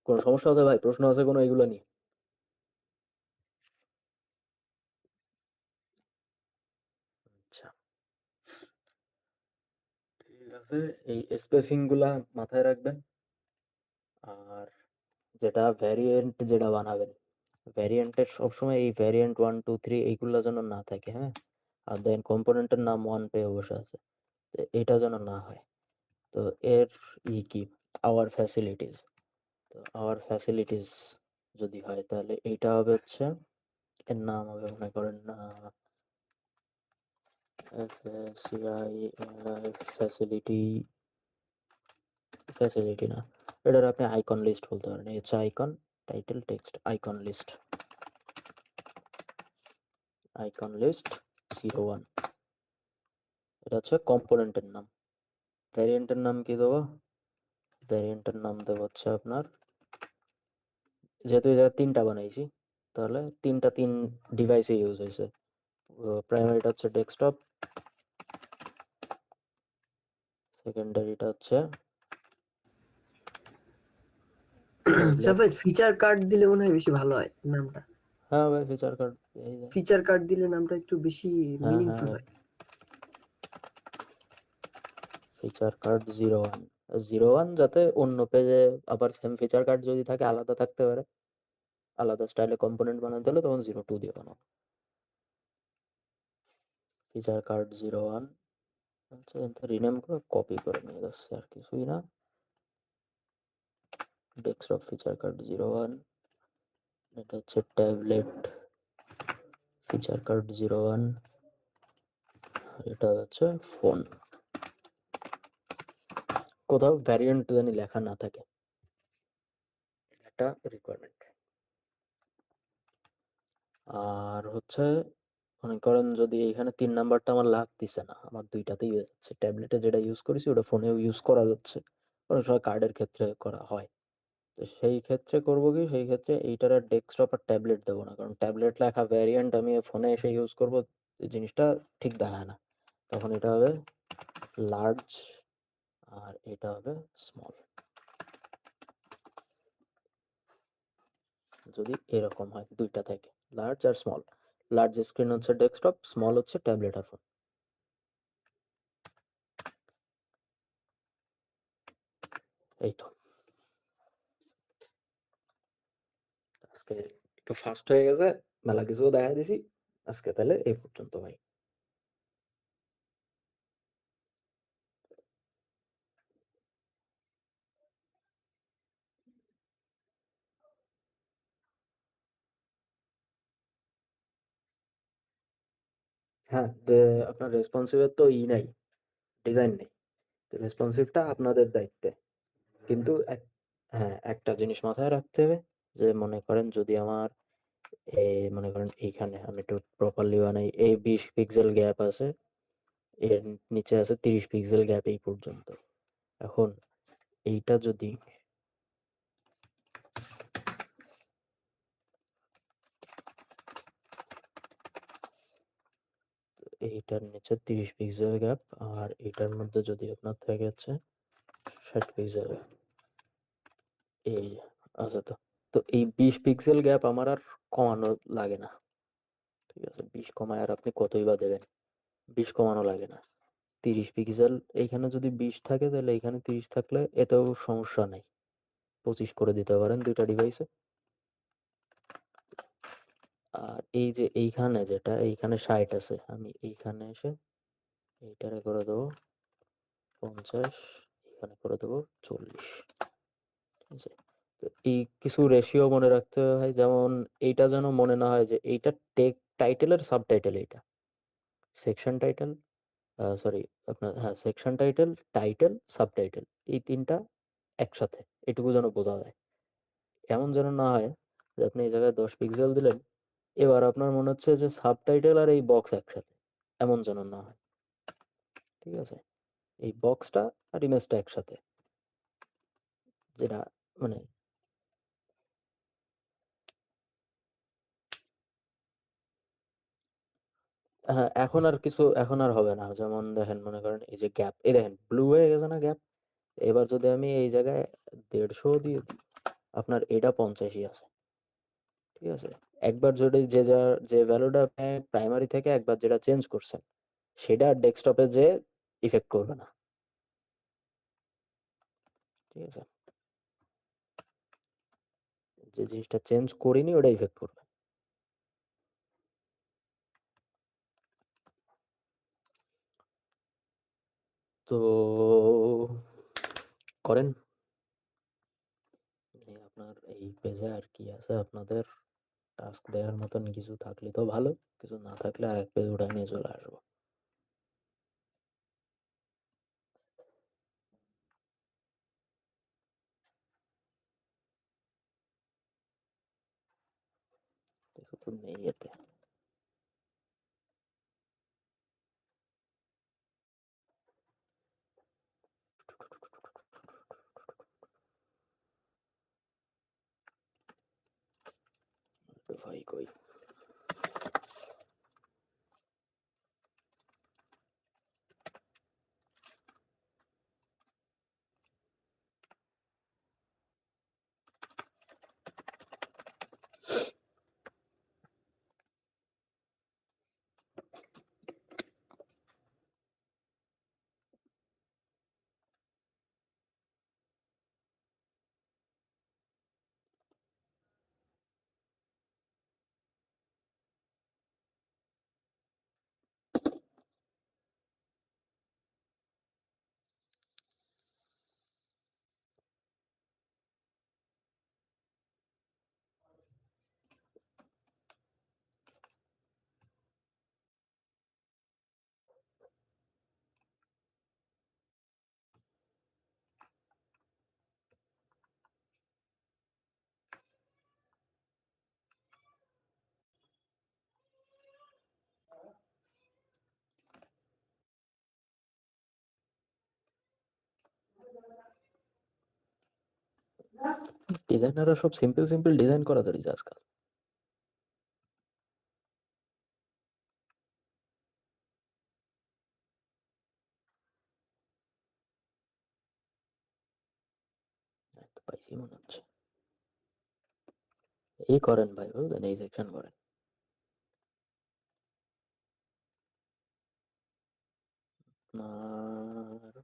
কোনো সমস্যা আছে ভাই, প্রশ্ন আছে কোনো এগুলো নিয়ে? আচ্ছা ঠিক আছে, এই স্পেসিং গুলা মাথায় রাখবেন। আর যেটা ভ্যারিয়েন্ট যেটা বানাবেন, ভ্যারিয়েন্টের সবসময় এই ভ্যারিয়েন্ট 1 2 3 এইগুলো যেন না থাকে, হ্যাঁ। আর দেন কম্পোনেন্টের নাম 1 পেয়ে বসে আছে, তো এটা যেন না হয়। তো এর কি আওয়ার ফ্যাসিলিটিস, তো আওয়ার ফ্যাসিলিটিস যদি হয় তাহলে এইটা হবে হচ্ছে, এর নাম হবে মনে করেন ফ্যাসিলিটি, ফ্যাসিলিটি না, এটার আপনি আইকন লিস্ট বলতে পারেন। এই হচ্ছে icon, title text icon list, icon list 01, এটা হচ্ছে কম্পোনেন্টের নাম। ভ্যারিয়েন্টের নাম কি দেবো, ভ্যারিয়েন্টের নাম দেবো হচ্ছে আপনার, যেহেতু এই জায়গায় 3টা বানাইছি তাহলে 3 ডিভাইসে ইউজ হয়েছে। প্রাইমারিটা হচ্ছে ডেস্কটপ, সেকেন্ডারিটা হচ্ছে আচ্ছা ভাই, ফিচার কার্ড দিলে মনে হয় বেশি ভালো হয় নামটা। হ্যাঁ ভাই ফিচার কার্ড এই যায়, ফিচার কার্ড দিলে নামটা একটু বেশি হ্যাঁ মিনিংফুল হ্যাঁ হয়। ফিচার কার্ড 01 যাতে অন্য পেজে আবার সেম ফিচার কার্ড যদি থাকে আলাদা থাকতে পারে, আলাদা স্টাইলে কম্পোনেন্ট বানাতে হলে তখন 02 দিয়ে বানাও। ফিচার কার্ড 01, আচ্ছা রিনেম করে কপি করে নিয়ে যাচ্ছে আর কিছুই না। ডেস্কটপ ফিচার কার্ড 01, এটা হচ্ছে ট্যাবলেট ফিচার কার্ড 01, এটা হচ্ছে ফোন। কোথাও ভ্যারিয়েন্ট জানি লেখা না থাকে, এটা রিকোয়ারমেন্ট। আর হচ্ছে মনে করেন যদি এইখানে 3 নাম্বারটা আমার লাগতেছে না, আমার দুইটাতেই হয়ে যাচ্ছে, ট্যাবলেটে যেটা ইউজ করেছি ওটা ফোনেও ইউজ করা যাচ্ছে, অনেক সময় কার্ডের ক্ষেত্রে করা হয়। তো সেই ক্ষেত্রে করবো কি, সেই ক্ষেত্রে এইটার আর ডেস্কটপ আর ট্যাবলেট দেবো না, কারণ ট্যাবলেট লেখা ভ্যারিয়েন্ট আমি ফোনে এসে ইউজ করবো, এই জিনিসটা ঠিক দেখায় না, তখন এটা হবে লার্জ আর এটা হবে স্মল। যদি এরকম হয় দুইটা থাকে, লার্জ আর স্মল, লার্জ স্ক্রিন হচ্ছে ডেস্কটপ, স্মল হচ্ছে ট্যাবলেট আর ফোন। এই তো আজকে একটু ফাস্ট হয়ে গেছে, মেলা কিছু দেখা দিছি আজকে, তাহলে এই পর্যন্ত ভাই। হ্যাঁ, যে আপনার রেসপন্সিভের তো নাই, ডিজাইন নেই, রেসপন্সিভটা আপনাদের দায়িত্বে। কিন্তু হ্যাঁ, একটা জিনিস মাথায় রাখতে হবে, যে মনে করেন যদি আমার মনে করেন এইখানে আমি একটু প্রপারলি বানাই, এই 20 পিক্সেল গ্যাপ আছে, এর নিচে আছে 30 পিক্সেল গ্যাপ এই পর্যন্ত। এখন এইটা যদি এইটার নিচে 30 পিক্সেল গ্যাপ, আর এটার মধ্যে যদি আপনার থাকে হচ্ছে 60 পিক্সেল গ্যাপ, এই আচ্ছা, তো তো এই 20 পিক্সেল গ্যাপ আমার আর কমানো লাগে না, ঠিক আছে? 20 কমায় আর আপনি কতই বা দেবেন, 20 কমানো লাগে না। 30 পিক্সেল এইখানে যদি 20 থাকে, তাহলে এইখানে 30 থাকলে এতেও সমস্যা নেই, 25 করে দিতে পারেন দুইটা ডিভাইসে। আর এই যে এইখানে যেটা এইখানে 60 আছে, আমি এইখানে এসে এইটারে করে দেবো 50, এখানে করে দেবো 40, ঠিক আছে? তো এই কিছু রেশিও মনে রাখতে হয়, যেমন এইটা যেন মনে না হয় যে এইটা টাইটেলের সাবটাইটেল, এইটা সেকশন টাইটেল, সরি আপনার হ্যাঁ সেকশন টাইটেল, টাইটেল, সাবটাইটেল, এই তিনটা একসাথে, এটুকু যেন বোঝা যায়। এমন যেন না হয় যে আপনি এই জায়গায় 10 পিক্সেল দিলেন, এবার আপনার মনে হচ্ছে যে সাবটাইটেল আর এই বক্স একসাথে, এমন যেন না হয়, ঠিক আছে? এই বক্সটা আর ইমেজটা একসাথে, যেটা মানে হ্যাঁ, এখন আর হবে না। যেমন দেখেন, মনে করেন এই যে গ্যাপ, এই দেখেন ব্লু হয়ে গেছে না গ্যাপ, এবার যদি আমি এই জায়গায় 150 দিয়ে দিই, আপনার এটা 85 আছে, ঠিক আছে? একবার যদি যে ভ্যালুটা আপনি প্রাইমারি থেকে একবার যেটা চেঞ্জ করছেন, সেটা ডেস্কটপে যে ইফেক্ট করবে না, ঠিক আছে? যে জিনিসটা চেঞ্জ করিনি ওটা ইফেক্ট করবে। তো করেন, আপনার এই পেজে আর কি আছে, আপনাদের টাস্ক দেওয়ার মতন কিছু থাকলে তো ভালো, কিছু না থাকলে আর এক পেজ উঠায় নিয়ে চলে আসবো। কিছু তো নেই এতে। ভাই কই, ডিজাইনাররা সব সিম্পল সিম্পল ডিজাইন করা ধরেছে আজকাল। তো পাইছি মনে হচ্ছে। এই করেন ভাই, বুঝলেন, এই সেকশন করেন। আর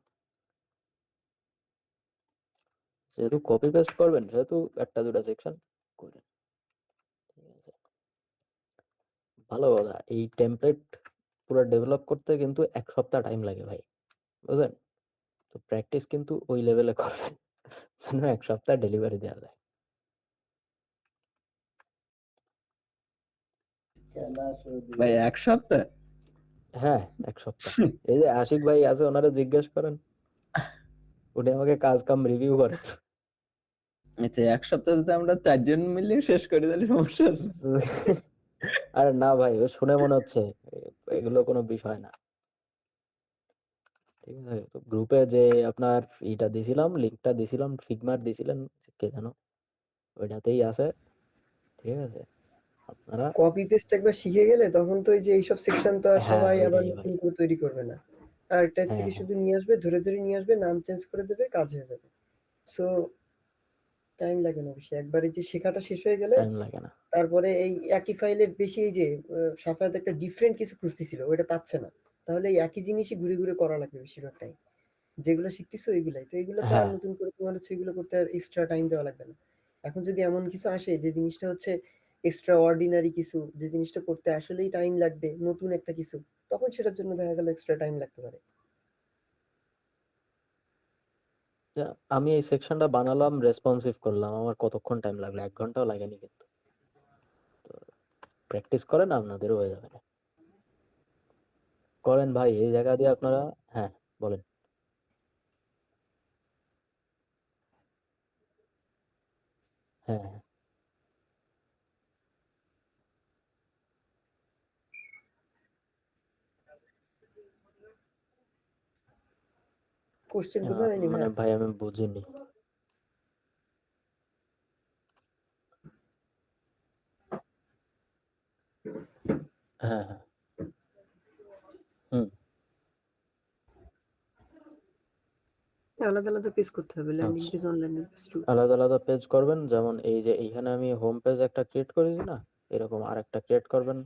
যেহেতু কপি পেস্ট করবেন সেহেতু একটা দুটা সেকশন করেন, ঠিক আছে। ভালো কথা, এই টেমপ্লেট পুরো ডেভেলপ করতে কিন্তু 1 সপ্তাহ টাইম লাগে ভাই, বুঝলেন। তো প্র্যাকটিস কিন্তু ওই লেভেলে করবেন যেন 1 সপ্তাহ ডেলিভারি দেওয়া যায়। ভাই 1 সপ্তাহ? হ্যাঁ 1 সপ্তাহ। এই যে আশিক ভাই আছে, ওনারা জিজ্ঞেস করেন, উনি আমাকে কাজ কাম রিভিউ করে তো। আচ্ছা, 1 সপ্তাহ যদি আমরা 4 জন মিলে শেষ করি তাহলে সমস্যা আছে? আরে না ভাই, ও শুনে মনে হচ্ছে এগুলো কোনো বিষয় না, ঠিক আছে। তো গ্রুপে যে আপনার ইটা দিছিলাম, লিঙ্কটা দিছিলাম, ফিগমার দিছিলেন কে জানো, ওইটাতেই আছে, ঠিক আছে। আপনারা কপি পেস্ট একবার শিখে গেলে তখন তো এই যে এইসব সেকশন তো আর হ্যাঁ সবাই আবার ওইটাই ভাই, নতুন করে তৈরি করবে না। আর একটা হ্যাঁ থেকে হ্যাঁ শুধু নিয়ে আসবে, ধরে ধরে নিয়ে আসবে, নাম চেঞ্জ করে দেবে, কাজ হয়ে যাবে। সো টাইম লাগে না বেশি, একবার এই যে শেখাটা শেষ হয়ে গেলে টাইম লাগে না। তারপরে এই একই ফাইলের বেশি এই যে সাফায়াত একটা ডিফারেন্ট কিছু খুঁজতেছিল, ওইটা পাচ্ছে না, তাহলে এই একই জিনিসই ঘুরে ঘুরে করা লাগবে বেশিরভাগ টাইম। যেগুলো শিখতেছো এগুলাই তো, এগুলো তো আর হ্যাঁ নতুন করে তোমার হচ্ছে এগুলো করতে আর এক্সট্রা টাইম দেওয়া লাগবে না। এখন যদি এমন কিছু আসে যে জিনিসটা হচ্ছে এক্সট্রা অর্ডিনারি কিছু, যে জিনিসটা করতে আসলেই টাইম লাগবে, নতুন একটা কিছু, তখন সেটার জন্য দেখা গেল এক্সট্রা টাইম লাগতে পারে। তা আমি এই সেকশনটা বানালাম, রেসপন্সিভ করলাম, আমার কতক্ষণ টাইম লাগলো? 1 ঘন্টাও লাগেনি কিন্তু। তো প্র্যাকটিস করেন, আপনাদেরও হয়ে যাবে। করেন ভাই, এই জায়গা দিয়ে আপনারা। হ্যাঁ বলেন। হ্যাঁ হ্যাঁ কোশ্চেন বোঝা যায়নি মানে ভাইয়া? ভাই আমি বুঝিনি। হ্যাঁ হ্যাঁ হুম, আলাদা আলাদা পেজ করতে হবে, ল্যান্ডিং আচ্ছা, page, on landing page two. আলাদা আলাদা পেজ করবেন। যেমন এই যে এইখানে আমি হোম পেজ একটা ক্রিয়েট করেছি না, এরকম আরেকটা ক্রিয়েট করবেন,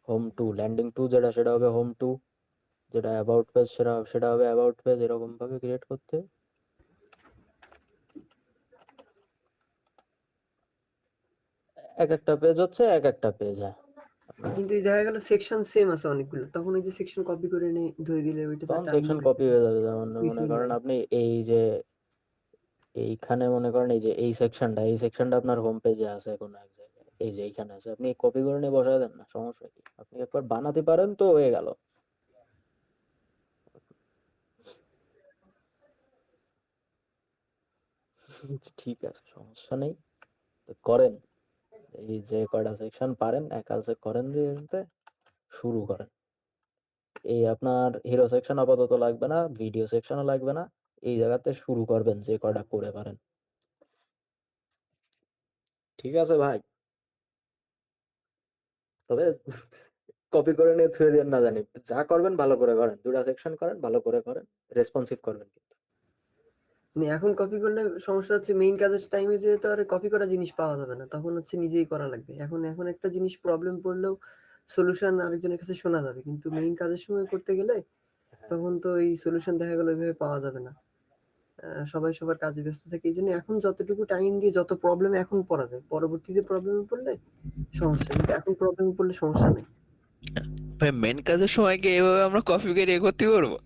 হোম টু, ল্যান্ডিং টু যেটা সেটা হবে হোম টু, যেটা অ্যাবাউট পেজ সেটা সেটা হবে অ্যাবাউট পেজ, এরকম ভাবে ক্রিয়েট করতে। এক একটা পেজ হচ্ছে এক একটা পেজ, হ্যাঁ। আপনার কিন্তু এই দেখা গেল সেকশন সেম আছে অনেকগুলো, তখন ওই যে সেকশন কপি করে নিয়ে ধরে দিলে ওইটা তো তখন টাইমও সেকশন লাগবে, কপি হয়ে যাবে। যেমন মনে মিসিং করেন লাইন। আপনি এই যে এইখানে মনে করেন এই যে এই সেকশনটা আপনার হোম পেজে আছে কোনো এক জায়গায়, এই যে এইখানে আছে, আপনি কপি করে নিয়ে বসায় দেন না, সমস্যা কি? আপনি একবার বানাতে পারেন তো হয়ে গেল। ঠিক আছে, সমস্যা নেই। তো করেন, এই যে কয়টা সেকশন পারেন একালসে করেন, দিয়ে শুরু করেন। এই আপনার হিরো সেকশন আপাতত লাগবে না, ভিডিও সেকশনও লাগবে না, এই জায়গাতে শুরু করবেন যে কয়টা করে পারেন। ঠিক আছে ভাই, তবে কপি করে নিয়ে থুয়ে দেন না জানি, যা করবেন ভালো করে করেন, 2টা সেকশন করেন, ভালো করে করেন, রেসপন্সিভ করবেন কিন্তু। মানে এখন কপি করলে সমস্যা হচ্ছে মেইন কাজের টাইমে যে তো আর কপি করা জিনিস পাওয়া যাবে না, তখন হচ্ছে নিজেই করা লাগবে। এখন এখন একটা জিনিস প্রবলেম পড়লেও সলিউশন আরেকজনের কাছে শোনা যাবে, কিন্তু মেইন কাজের সময় করতে গেলে হ্যাঁ তখন তো এই সলিউশন দেখা গেল ওইভাবে পাওয়া যাবে না। সবাই সবার কাজে ব্যস্ত থাকে, এই জন্য এখন যতটুকু টাইম দিয়ে যত প্রবলেম এখন পড়া যায়, পরবর্তীতে প্রবলেমে পড়লে সমস্যা, কিন্তু এখন প্রবলেমে পড়লে সমস্যা নেই। ভাই মেন কাজের সময় কি এভাবে আমরা কপি করে করতে পারবো?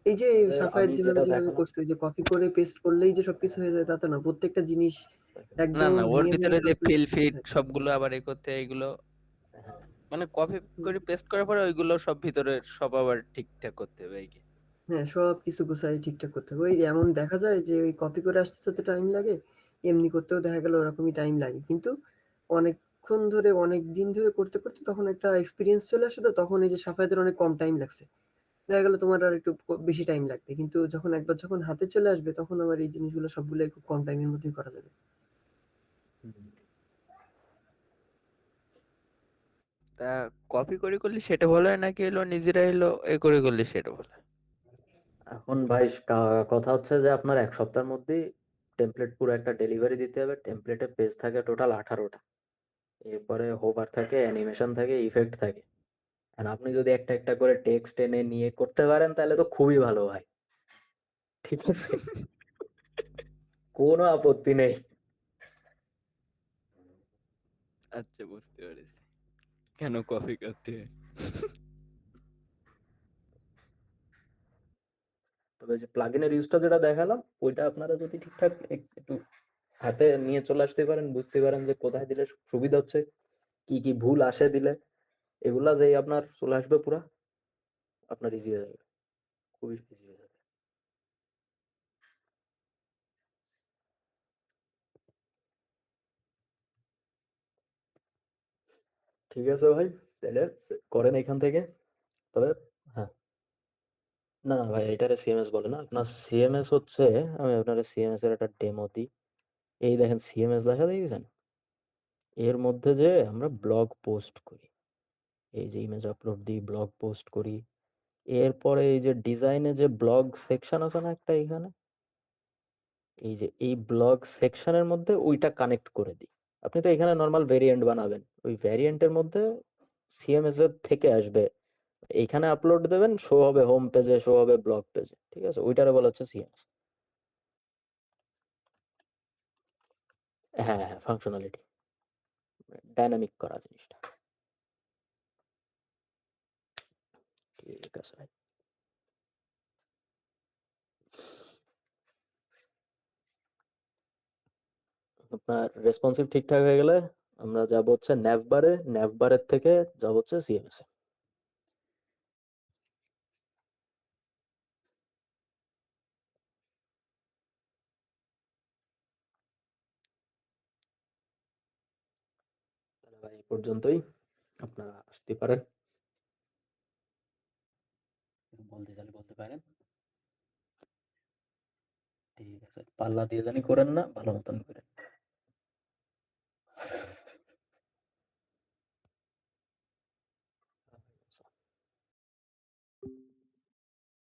এই যে তবে সাফায়েত আমি যেভাবে যেটা যেভাবে দেখালাম, করছে, ওই যে কপি করে পেস্ট করলেই যে সবকিছু হয়ে যায় তা তো না, প্রত্যেকটা জিনিস না একদম না, ওর ভেঙে ভেঙে ভিতরে যে ক্যালকুলেট ফিল করতে ফিট হয়। সবগুলো আবার এ করতে এগুলো হ্যাঁ মানে কপি হুম। করে পেস্ট করার পরে ওইগুলো সব ভিতরে সব আবার ঠিকঠাক করতে হবে এই কি? হ্যাঁ, সবকিছু গোছায় ঠিকঠাক করতে হবে। ওই এমন দেখা যায় যে ওই কপি করে আসতে তো টাইম লাগে, এমনি করতেও দেখা গেল ওরকমই টাইম লাগে। কিন্তু অনেকক্ষণ ধরে অনেক দিন ধরে করতে করতে তখন একটা এক্সপিরিয়েন্স চলে আসে, তো তখন এই যে সাফায়েতের অনেক কম টাইম লাগছে। দেখা গেল তোমার আর একটু বেশি টাইম লাগবে। কিন্তু যখন একবার যখন হাতে চলে আসবে তখন আবার এই জিনিসগুলো সবগুলোই খুব কম টাইমের মধ্যেই করা যাবে। হুম। তা কপি করে করলে সেটা ভালো হয় নাকি এলো নিজেরা এলো এ করে করলে সেটা ভালো হয়? এখন ভাই কথা হচ্ছে যে আপনার 1 সপ্তাহের মধ্যেই টেমপ্লেট পুরো একটা ডেলিভারি দিতে হবে। টেমপ্লেটে পেজ থাকে টোটাল 18টা। এরপরে হোভার থাকে, অ্যানিমেশন থাকে, ইফেক্ট থাকে। আর আপনি যদি একটা একটা করে টেক্সট এনে নিয়ে করতে পারেন তাহলে তো খুবই ভালো হয়। ঠিক আছে, কোনো আপত্তি নেই। আচ্ছা, বুঝতে পেরেছি কেন কপি করতে হয়। তবে যে প্লাগইনের ইউজটা যেটা দেখালাম ওইটা আপনারা যদি ঠিকঠাক একটু হাতে নিয়ে চলে আসতে পারেন, বুঝতে পারেন যে কোথায় দিলে সুবিধা হচ্ছে, কি কি ভুল আসে দিলে, এগুলা যেই আপনার চলে আসবে পুরা, আপনার ইজি হয়ে যাবে, খুবই ইজি হয়ে যাবে। ঠিক আছে ভাই, তাহলে করেন এখান থেকে। তবে হ্যাঁ, না না ভাই, এটারে সিএমএস বলে না, আপনার সিএমএস হচ্ছে, আমি আপনার সিএমএস এর একটা ডেমো দিই। এই দেখেন সিএমএস দেখা দিয়েছেন, এর মধ্যে যে আমরা ব্লগ পোস্ট করি, এই যে ইমেজ আপলোড দিই, ব্লগ পোস্ট করি, এরপরে এই যে ডিজাইনে যে ব্লগ সেকশন আছে না একটা এখানে, এই যে এই ব্লগ সেকশনের মধ্যে ওইটা কানেক্ট করে দিই। আপনি তো এখানে নর্মাল ভেরিয়েন্ট বানাবেন, ওই ভ্যারিয়েন্টের মধ্যে সিএমএস এর থেকে আসবে, এইখানে আপলোড দেবেন, শো হবে হোম পেজে, শো হবে ব্লগ পেজে। ঠিক আছে, ওইটারে বলা হচ্ছে সিএমএস। হ্যাঁ হ্যাঁ, ফাংশনালিটি ডাইনামিক করা জিনিসটা। ঠিক আছে ভাই। আপনার রেসপন্সিভ ঠিকঠাক হয়ে গেলে আমরা যাব হচ্ছে ন্যাভবারে, ন্যাভবারের থেকে যাব হচ্ছে সিএমএস এ। তাহলে ভাই এই পর্যন্তই, আপনারা আসতে পারেন, কিছু বলতে চাইলে বলতে পারেন। ঠিক আছে, পাল্লা দিয়ে জানি করেন না, ভালো মতন করেন।